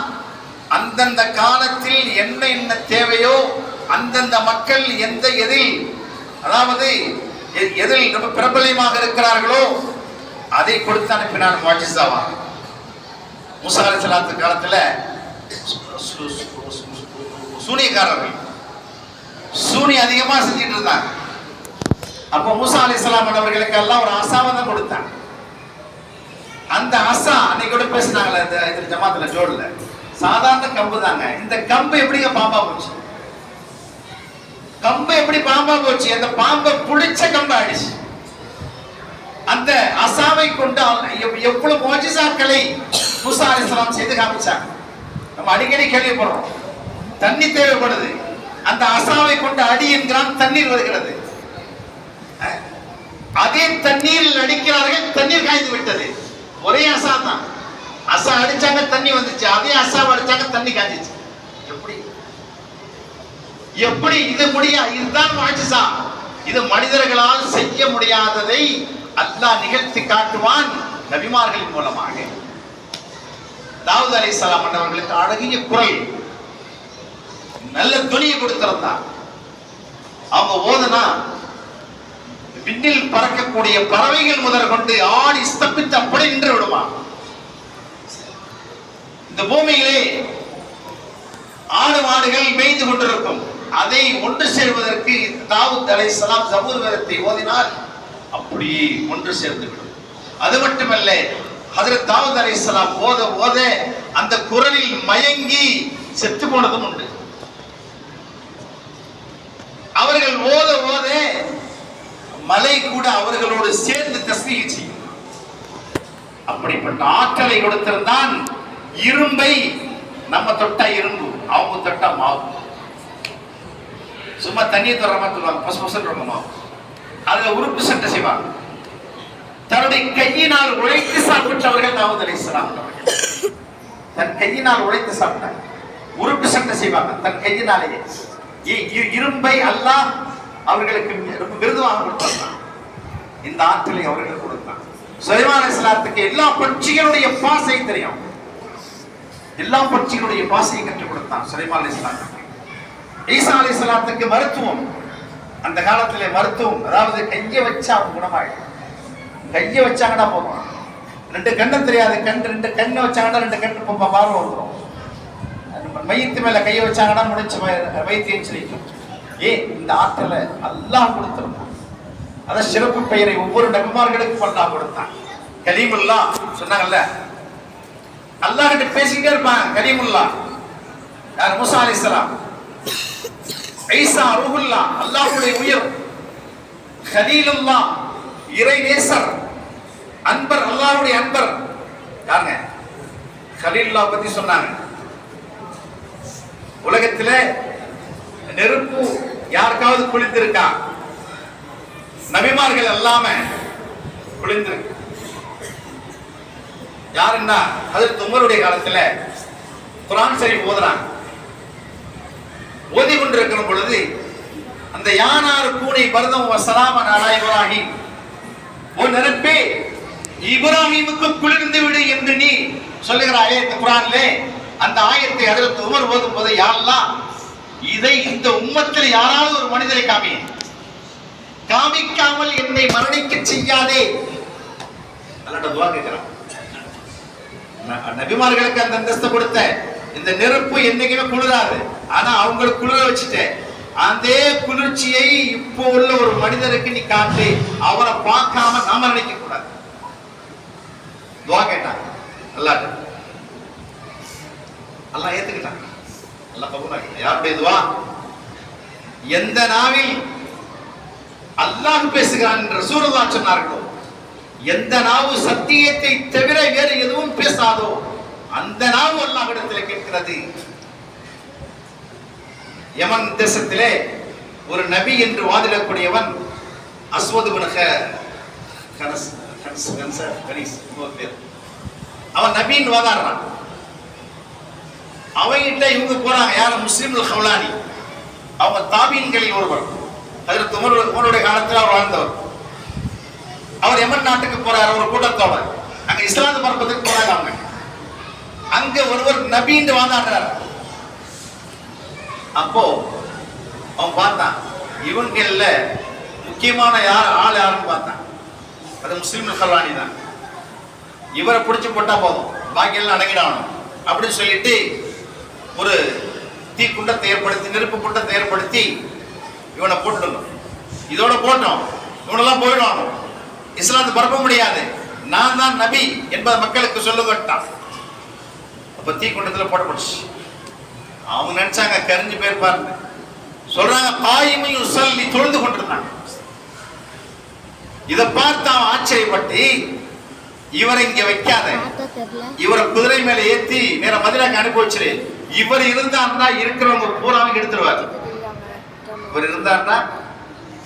அந்தந்த காலத்தில் என்ன தேவையோ, அந்தந்த மக்கள் எதில் அதாவது எதில் ரொம்ப பிரபலமாக இருக்கிறார்களோ அதை கொடுத்து அனுப்பினான் முஅஜிஸாவா. மூசா அலைஹிஸ்ஸலாத்து காலத்துல சூனியக்காரர்கள் சூனி அதிகமா செஞ்சிட்டு இருந்தாங்க. அப்போ மூசா அலைஹிஸ்ஸலாம் அவர்களுக்கு எல்லாம் ஒரு அசாவை தான் கொடுத்தாங்க. அந்த அசா அன்னைக்கு கூட பேசினாங்களே இந்த ஜமாத்துல ஜோடுல, சாதாரண கம்பு தாங்க. இந்த கம்பு எப்படிங்க பாம்பா போச்சு? கம்பு எப்படி பாம்பா போச்சு? அந்த பாம்பை புடிச்ச கம்பு ஆயிடுச்சு. அந்த அசாவை கொண்டு எவ்வளவு முஅஜிஸாக்களை மூசா அலைஹிஸ்ஸலாம் செய்து காமிச்சாங்க. நம்ம அடிக்கடி கேள்விப்படுறோம், தண்ணி தேவைப்படுது, அந்த அசாவை கொண்டு அடி என்கிறான், தண்ணீர் வருகிறது. அதே தண்ணீரில் அடிக்கிறார்கள், தண்ணீர் காய்ந்து விட்டது. ஒரே அசா தான், அசா அடிச்சாங்க தண்ணி வந்துச்சு, அதே அசாவை அடிச்சாங்க தண்ணி காய்ஞ்சிச்சு. எப்படி இது முடியாது? இதுதான் முஅஜிஸா. இது மனிதர்களால் செய்ய முடியாததை அல்லாஹ் நிகழ்த்தி காட்டுவான் நபிமார்களின் மூலமாக. தாவூத் அலைஹிஸ்ஸலாம் அவர்களுக்கு அழகிய குரல், நல்ல துணியை கொடுத்திருந்தார். அவங்க ஓதுனா விண்ணில் பறக்கக்கூடிய பறவைகள் முதல் கொண்டு ஆடி ஸ்தம்பித்து அப்படி நின்று விடுமா. இந்த பூமியிலே ஆடு மாடுகள் மேய்ந்து கொண்டிருக்கும், அதை ஒன்று சேர்வதற்கு தாவூத் அலைஹிஸ்ஸலாம் ஜபூர் வேதத்தை ஓதினால் அப்படியே ஒன்று சேர்ந்து விடும். அது மட்டுமல்ல, ஹஜ்ரத் தாவூத் அலைஹிஸ்ஸலாம் ஓத அந்த குரலில் மயங்கி செத்து போனதும் உண்டு. அவர்கள் ஓத மலை கூட அவர்களோடு சேர்ந்து தஸ்பீஹ் செய்யும். அப்படிப்பட்ட ஆற்றலை கொடுத்திருந்தான். இரும்பை நம்ம தொட்டா இரும்பு, அவங்க தொட்டா மாவு. சும்மா தண்ணியை தொடரமா சொல்லுவாங்க, பசு பசு மாவு. அதுல உறுப்பு சட்டை செய்வாங்க. தன்னுடைய கையினால் உழைத்து சாப்பிட்டவர்கள் தாவூத் அலைஹிஸ்ஸலாம் அவர்கள். தன் கையினால் உழைத்து சாப்பிட்டாங்க. உறுப்பு சட்டை செய்வாங்க தன் கையினாலேயே. இரும்பை அல்லாஹ் அவர்களுக்கு ரொம்ப விருதுவாக கொடுத்தார். இந்த ஆற்றலை அவர்களுக்கு கொடுத்தார். சுலைமான் அலைஹிஸ்ஸலாத்துக்கு எல்லா பட்சிகளுடைய பாசை தெரியும், எல்லா பட்சிகளுடைய பாசையை கற்றுக் கொடுத்தான் சுலைமான் அலைஹிஸ்ஸலாத்துக்கு. ஈசா அலைஹிஸ்ஸலாத்துக்கு மருத்துவம், அந்த காலத்திலே மருத்துவம், அதாவது கையை வச்சா அவங்க குணமாயிடும். கையை வச்சாங்கன்னா போதும், 2 கண்ணு தெரியாது, ரெண்டு கண்ணை வச்சாங்கன்னா 2 கண்ணு பார்வை வந்துடும். மையத்து மேல கையை வச்சாங்கன்னா முடிச்ச வைத்தியம் செய்யும். இந்த ஆற்றலை அல்லாஹ் கொடுத்திருந்தான். அத சிறப்பு பெயரை ஒவ்வொரு நபிமார்களுக்கும் அல்லாஹ் கொடுத்தான். கலீமுல்லா சொன்னாங்கல்ல, அல்லாஹ் கிட்ட பேசிக்கிட்டே இருப்பாங்க. கலீமுல்லா யார்? மூசா அலைஹிஸ்ஸலாம். ஈசா ரூஹுல்லா, அல்லாஹ்வுடைய உயிர். கலீலுல்லா, இறை நேசர், அன்பர், அல்லாஹ்வுடைய அன்பர். யாருங்க? கலீலுல்லா பத்தி சொன்னாங்க. உலகத்துல நெருப்பு யாருக்காவது குளித்திருக்கா? நபிமார்கள் அல்லாம குளிந்திருக்கு. யாருன்னா ஹஜ்ரத் உமருடைய காலத்துல குர்ஆன் ஷரீஃப் ஓதுறாங்க. ஓதி கொண்டிருக்கிற பொழுது அந்த யானார் பூனை பர்தம் வஸலாமன் அலா இப்ராஹிம், ஓ நெருப்பே இப்ராஹிமுக்கு குளிர்ந்து விடு என்று நீ சொல்லுகிற ஆயத்து குர்ஆன்ல, அந்த ஆயத்தை ஹஜ்ரத் உமர் ஓதும் போது, யா அல்லாஹ், இதை இந்த உம்மத்தில் யாராவது ஒரு மனிதரை காமிக்காமல் என்னை மரணிக்க செய்யாதே. அல்லாஹ் துஆ கேக்குறான். நபிமார்களுக்கு அந்த அந்தஸ்து கொடுத்த இந்த நெருப்பு என்னைக்குமே குளிராது, ஆனா அவங்களுக்கு குளிர வச்சுட்டேன். அதே குளிர்ச்சியை இப்போ உள்ள ஒரு மனிதருக்கு நீ காட்டு, அவரை பார்க்காம நாம நினைக்க கூடாது. துஆ கேட்டான் அல்லாஹ். அல்லாஹ் ஏத்துக்கிட்டான். அல்லாஹ் கபூல் ஆக்கிட்டான். யாருடைய துஆ? எந்த நாவில் அல்லாஹ் பேசுகிறான் என்று ரசூலுல்லாஹ் சொன்னார்களோ, எந்த நாவு சத்தியத்தை தவிர வேறு எதுவும் பேசாதோ அந்த நாவு அல்லாஹ்விடத்தில் கேட்கிறது. யமன் தேசத்திலே ஒரு நபி என்று வாதிடக்கூடியவன் அஸ்வத் இப்னு கனஸ், அவன் நபின்னு வாதாடுறான். அவங்கிட்ட இவங்க போறாங்க. யார்? முஸ்லிமுல் ஹவ்லானி. அவங்க தாபீன்களில் ஒருவர். ஹஜ்ரத் உமருடைய காலத்தில் அவர் வாழ்ந்தவர். அவர் யமன் நாட்டுக்கு போறார் ஒரு கூட்டத்தோட. அங்க இஸ்லாத்தை பரப்பதற்கு போறாங்க. அவங்க அங்க ஒருவர் நபின்னு வாதாடுறார். அப்போ அவன் பார்த்தான், இவங்கள்ல முக்கியமான ஆள் யாருன்னு பார்த்தான். அது முஸ்லிமுல் ஹவ்லானி தான். இவரை பிடிச்சு போட்டா போதும், பாக்கி எல்லாம் அடங்கிடணும் அப்படின்னு சொல்லிட்டு ஒரு தீ குண்டத்தை ஏற்படுத்தி, நெருப்பு குண்டத்தை ஏற்படுத்தி இவனை போட்டுடணும். இதோட போட்டோம், இவனெல்லாம் போயிடுவாங்க, இஸ்லாத்தை பரப்ப முடியாது, நான் தான் நபி என்பதை மக்களுக்கு சொல்லுங்கட்டான். அப்ப தீ குண்டத்துல போடப்பட்டுச்சு. அவங்க நினைச்சாங்க கரிஞ்சு போயிருப்பாருன்னு. சொல்றாங்க காயிமையும் சொல்லி தொழுந்து கொண்டிருந்தாங்க. இதை பார்த்து அவன் ஆச்சரியப்பட்டு, இவரை இங்க வைக்காத, இவரை குதிரை மேல ஏத்தி நேர மதினாக்கு அனுப்பி வச்சிரு. இவர் இருந்தாருன்னா இருக்கிறவங்க பூராவும் எடுத்துருவார். இவர் இருந்தாருன்னா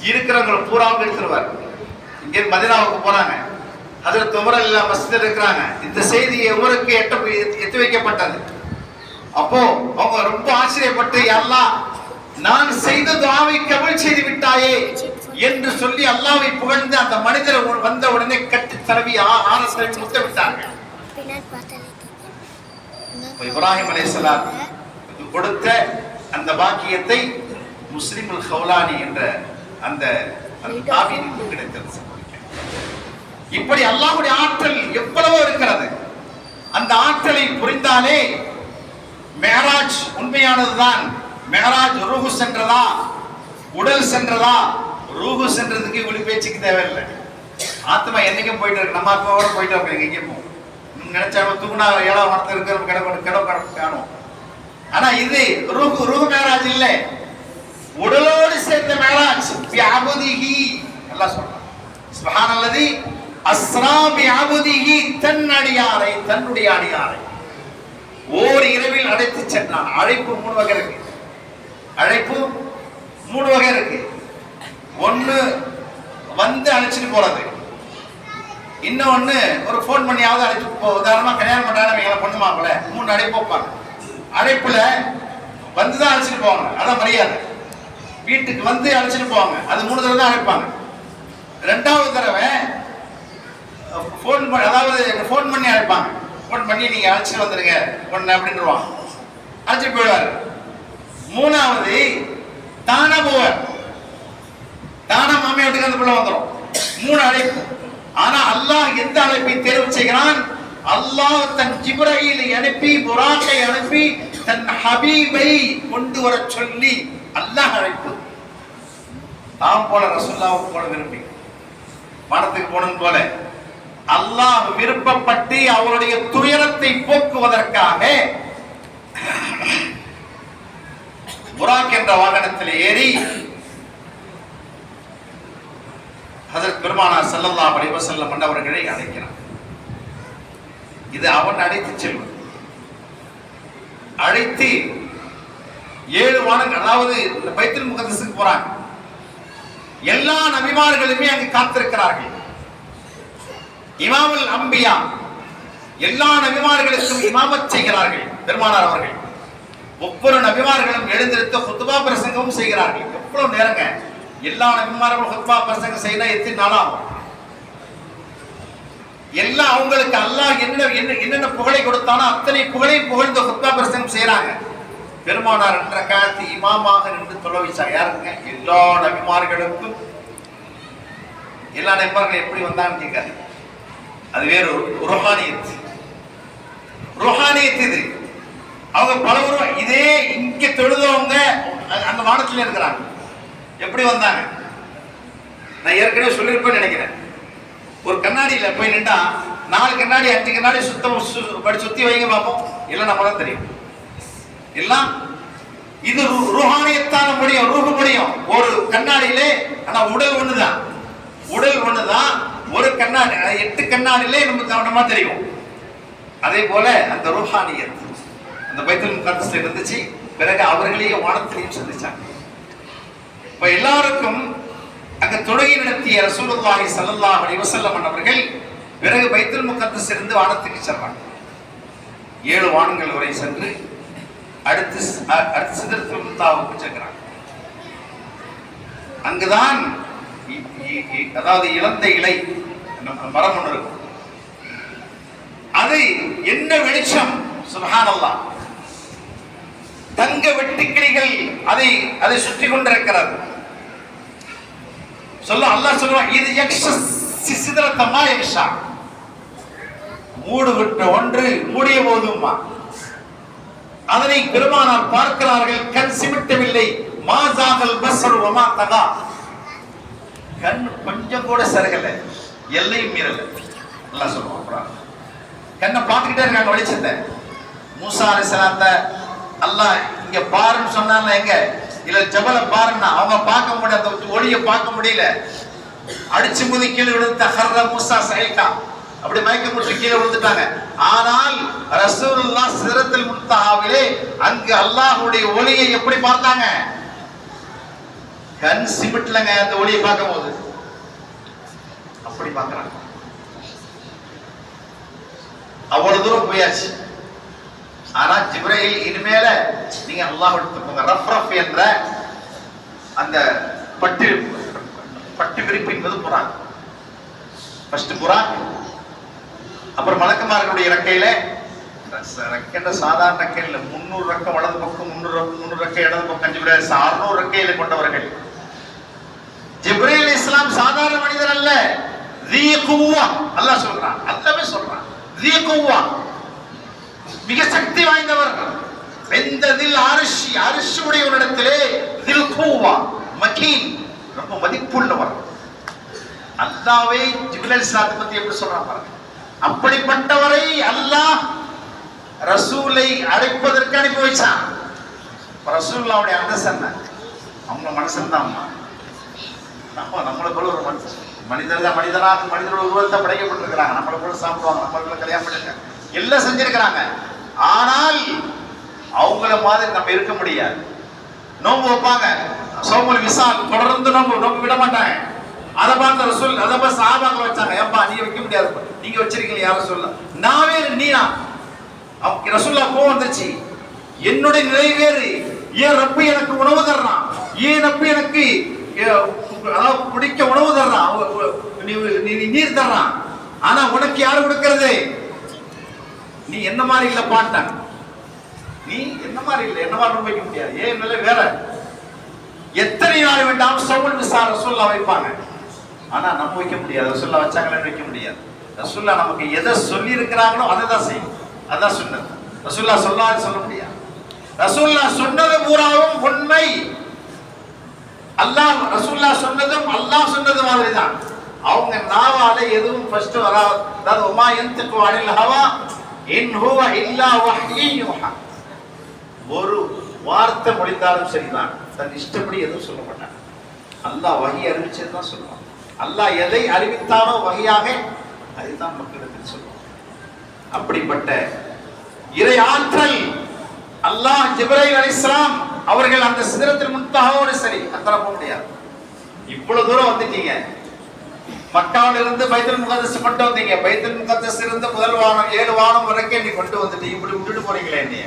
இருக்கிறவங்க பூராவும் எடுத்துருவார். இங்க மதினாவுக்கு போறாங்க. ஹஜ்ரத் உமர் ரலியல்லாஹு மஸ்ஜிதில் இருக்கிறாங்க. இந்த செய்தி உமருக்கு எத்தி வைக்கப்பட்டது. அப்போ அவங்க ரொம்ப ஆச்சரியப்பட்டு, அல்லாஹ் நான் செய்த துஆவை கபூல் செய்து விட்டாயே என்று சொல்லி அல்லாஹ்வை புகழ்ந்து அந்த மனிதர் வந்த உடனே கட்டி தடவி ஆரசரை முத்த விட்டாங்க. இப்ராஹிம் அலைஹிஸ்ஸலாம் கொடுத்த அந்த பாக்கியத்தை முஸ்லிமுல் ஹவ்லானி என்ற அந்த தாபீனுக்கு கிடைத்தது. இப்படி அல்லாஹ்வுடைய ஆற்றல் எவ்வளவோ இருக்கிறது. அந்த ஆற்றலை புரிந்தாலே மேராஜ் உண்மையானதுதான். மேராஜ் ரூஹு சென்றதா, உடல் சென்றதா? ரூஹு சென்றதுக்கு ஒளி பேச்சுக்கு தேவையில்லை. ஆத்மா என்னைக்கும் போயிட்டு இருக்கு. நம்ம ஆத்மாவோட போயிட்டு இருக்கோம். எங்கேயும் போகும் நினைச்சாலும் தூங்குனா 7ஆம் வானத்துல இருக்கிற கிடவு காணும். ஆனா இது ரூஹு மேராஜ் இல்லை, உடலோடு சேர்ந்த மேராஜ். பிஅபுதிஹி அல்லாஹ் சொல்றான், சுப்ஹானல்லதி அஸ்ரா பிஅபுதிஹி, தன்னடியாரை, தன்னுடைய அடியாரை ஓர் இரவில் அழைத்து சென்றான். அழைப்பு 3 வகை இருக்கு. அழைப்பு 3 வகை இருக்கு. ஒண்ணு வந்து அழைச்சிட்டு போறது, இன்னொன்னு ஒரு போன் பண்ணியாவது அழைச்சிட்டு போ. உதாரணமா கல்யாணம் பண்றாங்க, பொண்ணு மாப்பிள்ள 3 அழைப்பு வைப்பாங்க. அழைப்புல வந்துதான் அழைச்சிட்டு போவாங்க, அதான் மரியாதை. வீட்டுக்கு வந்து அழைச்சிட்டு போவாங்க, அது 3 தடவை தான் அழைப்பாங்க. 2வது தடவை போன் பண்ணி அழைப்பாங்க. போன் பண்ணி நீங்க அழைச்சிட்டு வந்துருங்க பொண்ணு அப்படின்னுவாங்க, அழைச்சிட்டு போயிடுவாரு. 3வது தானா போவார். தானா மாமியா வீட்டுக்கு அந்த பிள்ளை வந்துடும். 3 அழைப்பு. ஆனா அல்லாஹ் எந்த அழைப்பை தேர்வு செய்கிறான்? அல்லாஹ் தன் ஜிப்ரீலை அனுப்பி, புராக்கை அனுப்பி, தன் ஹபீபை கொண்டு வர சொல்லி அல்லாஹ் அழைப்பு. தாம் போல ரசூலுல்லாஹ் போல விரும்பி வானத்துக்கு போனது போல அல்லாஹ் விருப்பப்பட்டு அவருடைய துயரத்தை போக்குவதற்காக புராக் என்ற வாகனத்தில் ஏறி ஹஜ்ரத் பெருமானார் ஸல்லல்லாஹு அலைஹி வஸல்லம் அவர்களை அழைக்கிறார். இது அவன் அழைத்து செல்வது. அழைத்து 7 வானங்கள், அதாவது பைத்துல் முகத்தஸுக்கு போறாங்க. எல்லா நபிமார்களுமே அங்கு காத்திருக்கிறார்கள். இமாமுல் அம்பியா, எல்லா நபிமார்களுக்கும் இமாமத் செய்கிறார்கள் பெருமானார் அவர்கள். ஒவ்வொரு நபிமார்களும் எழுந்திருத்த குத்பா பிரசங்கமும் செய்கிறார்கள். எவ்வளவு நேரங்க! எல்லா நபிமார்களும் குத்பா பிரசங்கம் செய்யணும், எத்தனை நாளாகும்? எல்லாம் அவங்களுக்கு அல்லாஹ் என்னென்ன புகழை கொடுத்தானோ அத்தனை புகழையும் புகழ்ந்த குத்பா பிரசங்கம் செய்யறாங்க. பெருமானார் 2 ரக்காத் இமாமாக நின்று தொழ வைச்சாங்க. யாருங்க? எல்லா நபிமார்களுக்கும். எல்லா நபிமார்களும் எப்படி வந்தான்னு கேட்காது, அது வேறு ருஹானியத். ருஹானியத் இது. அவங்க பல உருவம். இதே இங்க தொழுதவங்க அந்த வானத்துல இருக்கிறாங்க. எப்படி வந்தாங்க? நான் ஏற்கனவே சொல்லியிருப்பேன்னு நினைக்கிறேன். ஒரு கண்ணாடியில போய் நின்றா 4 கண்ணாடி 5 கண்ணாடி சுத்தி வைங்க பார்ப்போம். எல்லாம் நம்ம தான் தெரியும். எல்லாம் இது ரூஹானியத்தான முடியும், ரூஹு முடியும். ஒரு கண்ணாடியிலே, ஆனா உடல் ஒண்ணுதான், உடல் ஒண்ணுதான். ஒரு கண்ணாடி, 8 கண்ணாடியிலே நம்ம தெரியும். அதே போல அந்த ரூஹானியத் அந்த பைத்துல் முகத்தஸ் இருந்துச்சு. பிறகு அவர்களையும் வானத்திலையும் சந்திச்சாங்க. இப்ப எல்லாருக்கும் அங்க தொழுகை நடத்திய ரசூலுல்லாஹி ஸல்லல்லாஹு அலைஹி வஸல்லம் அவர்கள் பிறகு பைத்துல் முகத்தஸ் இருந்து வானத்துக்கு செல்றாங்க. 7 வானங்கள் வரை சென்று அடுத்து சிதறத்துல் முன்தாவுக்கு செல்றாங்க. அங்குதான் அதாவது இழந்த இலை மரம் ஒன்று இருக்கும். அது என்ன வெளிச்சம்! சுப்ஹானல்லாஹ். தங்க வெட்டுக்கிளிகள் அதை சுற்றி கொண்டிருக்கிறது. அல்லாஹ் சொல்லுவான், இது சிதறத்தமா யக்ஷா, மூடு விட்ட ஒன்று மூடிய போதுமா. அதனை பெருமானார் பார்க்கிறார்கள், கண் சிமிட்டவில்லை. மாசாகல் பஸ்ரு வமா தகா, கண் கொஞ்சம் கூட சருகல, எல்லையும் மீறல. அல்லாஹ் சொல்லுவான், கண்ணை பார்த்துக்கிட்டே இருக்காங்க வெளிச்சத்தை. மூசா அலைஹிஸ்ஸலாத்தை அல்லாஹ் இங்க பாருன்னு சொன்னால, எங்க இல்ல ஜபல பாருன்னா அவங்க பார்க்க முடியல, அந்த ஒளியை பார்க்க முடியல. அடிச்சு முதி கீழே விழுந்த ஹர்ர மூசா சைகா, அப்படி மயக்கம் போட்டு கீழே விழுந்துட்டாங்க. ஆனால் ரசூலுல்லாஹ் சிதறத்துல் முன்தஹாவிலே அங்கு அல்லாஹ்வுடைய ஒளியை எப்படி பார்த்தாங்க? கண் சிமிட்டலங்க அந்த ஒளியை பார்க்கும் போது, அப்படி பார்க்கறாங்க. அவ்வளவு தூரம் போயாச்சு. ஆனா ஜிப்ரீல் இனிமேல நீங்க அல்லாஹ் எடுத்துக்கோங்க. ரஃப் என்ற அந்த பட்டு விரிப்பு என்பது புறாக். ஃபர்ஸ்ட் புறாக், அப்புறம் மலக்குமார்களுடைய இறக்கையில, ரெக்கைன்ற சாதாரண ரெக்கையில் 300 ரெக்கை வலது பக்கம், 300 ரெக்கை இடது பக்கம், ஜிப்ரீல் 600 ரெக்கையில கொண்டவர்கள். ஜிப்ரீல் இஸ்லாம் சாதாரண மனிதர் அல்ல, ذي قوة. அல்லாஹ் சொல்றான், அல்லாஹ்வே சொல்றான், ذي قوة, மிக சக்தி வாய்ந்தவர். இந்த தில் அர்ஷி, அர்ஷுடைய ஒரு இடத்திலே தில் குவா மகீன், ரொம்ப மதிப்புள்ளவர். அல்லாஹ்வே ஜிப்ரீல் இஸ்லாத்தை பத்தி எப்படி சொல்றான் பாருங்க. அப்படிப்பட்டவரை அல்லாஹ் ரசூலை அழைப்பதற்கு அனுப்பி வச்சான். ரசூலுல்லாஹ்வுடைய அந்தஸ்து என்ன? அவங்க மனுஷன் தான். நம்மளை போல ஒரு மனிதர் தான், மனிதரோட உருவத்தை படைக்கப்பட்டிருக்கிறாங்க. நம்மளை போல சாப்பிடுவாங்க, நம்மளை கல்யாணம் பண்ணிருக்காங்க, எல்லாம் செஞ்சிருக்கிறாங்க. ஆனால் அவங்கள மாதிரி நம்ம இருக்க முடியாது. நோம்பு வைப்பாங்க, சௌமுல் விசால், தொடர்ந்து நோம்பு விட மாட்டாங்க. அதை பார்த்து ரசூல், அதை பார்த்து சஹாபாக்கள் வச்சாங்க. ஏப்பா நீ வைக்க முடியாது, நீங்க வச்சிருக்கீங்க யாரும் சொல்ல, நான் வேறு நீனா. அவங்க ரசூலுல்லாஹ் கோவம் வந்துச்சு, என்னுடைய நிலை வேறு, ஏன் ரப்பு எனக்கு உணவு தர்றான், ஏன் ரப்பு எனக்கு குடிக்க உணவு தர்றான், நீர் தர்றான், ஆனா உனக்கு யாரு கொடுக்கிறது? நீ என்ன மாதிரி இல்ல பாட்டான், நீ என்ன மாதிரி இல்ல, என்ன மாதிரி வைக்க முடியாது, ஏன் நிலை வேற. எத்தனை நாள் வேண்டாம் சௌமுல் விசால் ரசூலுல்லாஹ் வைப்பாங்க, ஆனா நம்ம வைக்க முடியாது. ரசூலுல்லாஹ் வச்சாங்களே வைக்க முடியாது. ரசூலுல்லாஹ் நமக்கு எதை சொல்லி இருக்கிறாங்களோ அதை தான் செய்யும், அதான் சொன்னது. ரசூலுல்லாஹ் சொல்லாது சொல்ல முடியாது. ரசூலுல்லாஹ் சொன்னது பூராவும் உண்மை. அல்லாஹ் ரசூலுல்லாஹ் சொன்னதும் அல்லாஹ் சொன்னது மாதிரி தான். அவங்க நாவால எதுவும் ஃபர்ஸ்ட் வராது. அதாவது உமா யன்திகு அனில் ஹவா இன் ஹுவ இல்லா வஹ்யு யூஹா, ஒரு வார்த்தை மொழிந்தாலும் சரிதான், தன் இஷ்டப்படி எதுவும் சொல்ல மாட்டாங்க. அல்லாஹ் வஹி அறிவிச்சது தான் சொல்லுவான். அல்லாஹ் எதை அறிவித்தானோ வஹியாக அதுதான் மக்களுக்கு சொல்லுவான். அப்படிப்பட்ட இறை ஆற்றல் அல்லாஹ் ஜிப்ரீல் அலைஹிஸ்ஸலாம் அவர்கள் அந்த சிதறத்துல் முன்தஹாவோடு சரி அத்தனை போக முடியாது. இவ்வளவு தூரம் வந்துட்டீங்க, மக்காவில இருந்து பைத்துல் முகத்தஸ் கொண்டு வந்தீங்க, பைத்துல் முகத்தஸ் இருந்து முதல் வானம் 7 வானம் வரைக்கும் நீ கொண்டு வந்துட்டு இப்படி விட்டுட்டு போறீங்களே என்னைய,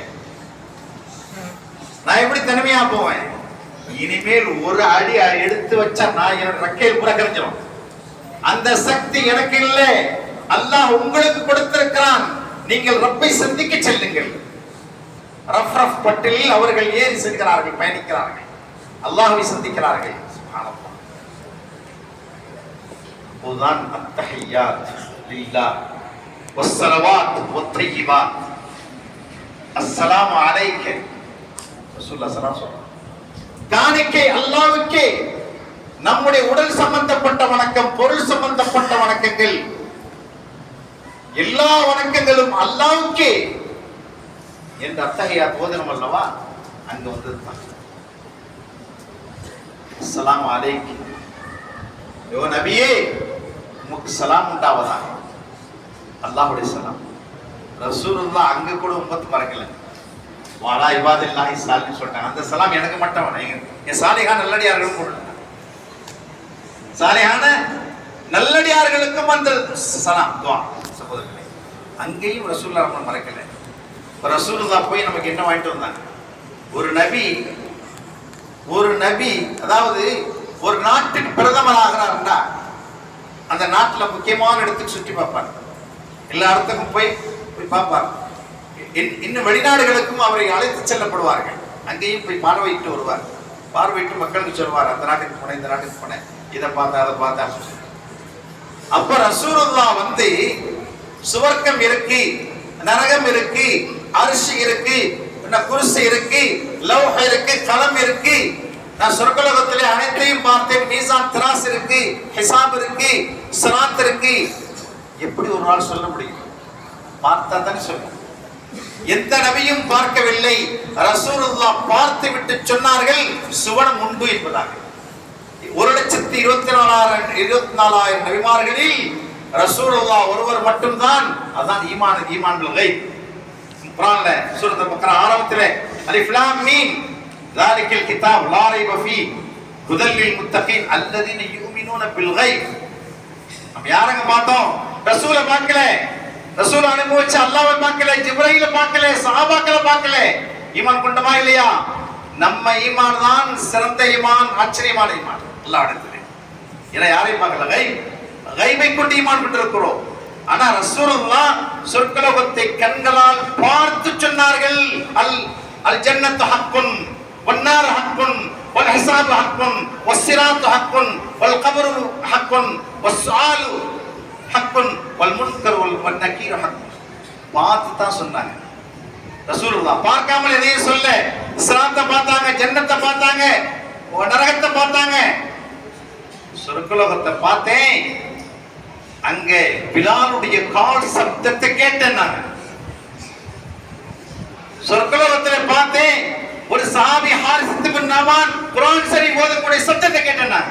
நான் எப்படி தனிமையா போவேன்? இனிமேல் ஒரு அடி எடுத்து வச்சா நான் என்னோட ரெக்கையில் புறக்கணிச்சிடும். அந்த சக்தி எனக்கு இல்லை, அல்லாஹ் உங்களுக்கு கொடுத்திருக்கிறான். நீங்கள் ரப்பை சந்திக்க செல்லுங்கள். ரஃப் பட்டில் அவர்கள் ஏறி செல்கிறார்கள், பயணிக்கிறார்கள், அல்லாஹ்வை சந்திக்கிறார்கள். சுப்ஹானல்லாஹ். உதான் அத்தஹியாத் லில்லாஹ் வஸ்ஸலவாத் வத்தய்யிபாத், அஸ்ஸலாமு அலைக்க, ரசூலுல்லாஹ் ஸல்லல்லாஹு அலைஹி வஸல்லம் காணிக்கை அல்லாஹ்வுக்கே. நம்முடைய உடல் சம்பந்தப்பட்ட வணக்கம், பொருள் சம்பந்தப்பட்ட வணக்கங்கள், எல்லா வணக்கங்களும் அல்லாஹ்வுக்கே என்ற அத்தஹியாத் ஓதனம் அல்லவா. அங்க வந்து அஸ்ஸலாமு அலைக்கும் யோ நபியே உமக்கு சலாம் உண்டாவதா. அல்லாஹ்வுடைய சலாம். ரசூலுல்லாஹ் அங்க கூட உம்மத்து மறக்கல. வாலா இபாதில்லாஹி ஸாலிஹ் சொல்றாங்க. அந்த சலாம் எனக்கு மட்டும் வேணும். என் சாலிஹான நல்லடியார்களுக்கும் கொடுங்க. சாலிஹான நல்லடியார்களுக்கும் அந்த சலாம் துஆ. சகோதரர்களே, அங்கேயும் ரசூலுல்லாஹ் நம்ம மறக்கல. ரசூலுல்லாஹ் போய் நமக்கு என்ன வாங்கிட்டு வந்தாங்க? ஒரு நபி அதாவது ஒரு நாட்டுக்கு பிரதமர் ஆகிறாருன்னா அந்த நாட்டுல முக்கியமான இடத்துக்கு சுற்றி பார்ப்பார். எல்லா இடத்துக்கும் போய் பார்ப்பார். இன்னும் வெளிநாடுகளுக்கும் அவரை அழைத்து செல்லப்படுவார்கள். அங்கேயும் போய் பார்வையிட்டு வருவார். பார்வையிட்டு மக்களுக்கு சொல்வார், அந்த நாட்டுக்கு போனேன், இந்த நாட்டுக்கு போனேன், இதை பார்த்தா அதை பார்த்தா. அப்ப ரசூலுல்லாஹ் வந்து சுவர்க்கம் இருக்கு, நரகம் இருக்கு, அரிசி இருக்கு, குர்சி இருக்கு, லௌஹ இருக்கு, கலம் இருக்கு, நான் சொர்க்கலோகத்திலே அனைத்தையும் பார்த்தேன், மீசான் திராஸ் இருக்கு, ஹிசாப் இருக்கு, சிராத் இருக்கு. எப்படி ஒரு நாள் சொல்ல முடியும்? பார்த்தா தானே சொல்ல. எந்த நபியும் பார்க்கவில்லை. ரசூலுல்லாஹ் பார்த்து விட்டு சொன்னார்கள் சுவனம் உண்டு என்பதாக. 1,24,000 நபிமார்களில் ரசூலுல்லாஹ் ஒருவர் மட்டும்தான். அதான் ஈமான் கைப். குர்ஆன்ல சூரத்துல் பக்ரா ஆரம்பத்திலே அலிஃப் லாம் மீம் ذلك الكتاب لا ريب فيه هدى للمتقين الذين يؤمنون بالغيب. நம்ம யாரங்க பார்த்தோம்? ரசூலை பார்க்கல. ரசூல் அனுபவிச்ச அல்லாஹ்வை பார்க்கல, ஜிப்ரீல பார்க்கல, சஹாபாக்களை பார்க்கல. ஈமான் கொண்டமா இல்லையா? நம்ம ஈமான் தான் சிறந்த ஈமான், ஆச்சரியமான ஈமான் அல்லாஹ் இடத்திலே. ஏன்னா யாரையும் பார்க்கல, கைபை கொண்டு ஈமான் கொண்டிருக்கிறோம். ஆனா ரசூலுல்லாஹ் சொர்க்கலோகத்தை கண்களால் பார்த்து சொன்னார்கள், அல் ஜன்னத்து ஹக்குன் வன்னார் ஹக்குன் வல் ஹிசாபு ஹக்குன் வஸ்ஸிராத்து ஹக்குன் வல் கப்ரு ஹக்குன் வஸ்ஸாலு ஹக்குன் வல் முன்கர் வல் நகீர் ஹக்குன். பார்த்து தான் சொன்னாங்க ரசூலுல்லாஹ். பார்க்காமல் எதையும் சொல்ல. சிராத்தை பார்த்தாங்க, ஜன்னத்தை பார்த்தாங்க, நரகத்தை பார்த்தாங்க. சொர்க்கலோகத்தை பார்த்தேன். அங்கே பிலாலுடைய கால் சப்தத்தை கேட்டேன். நான் சொர்க்கலோகத்தில் பார்த்தேன். ஒரு சஹாபி ஹாரிஸ் இப்னு நமான் குர்ஆன் ஷரீஃப் ஓதக்கூடிய சப்தத்தை கேட்டேன். நான்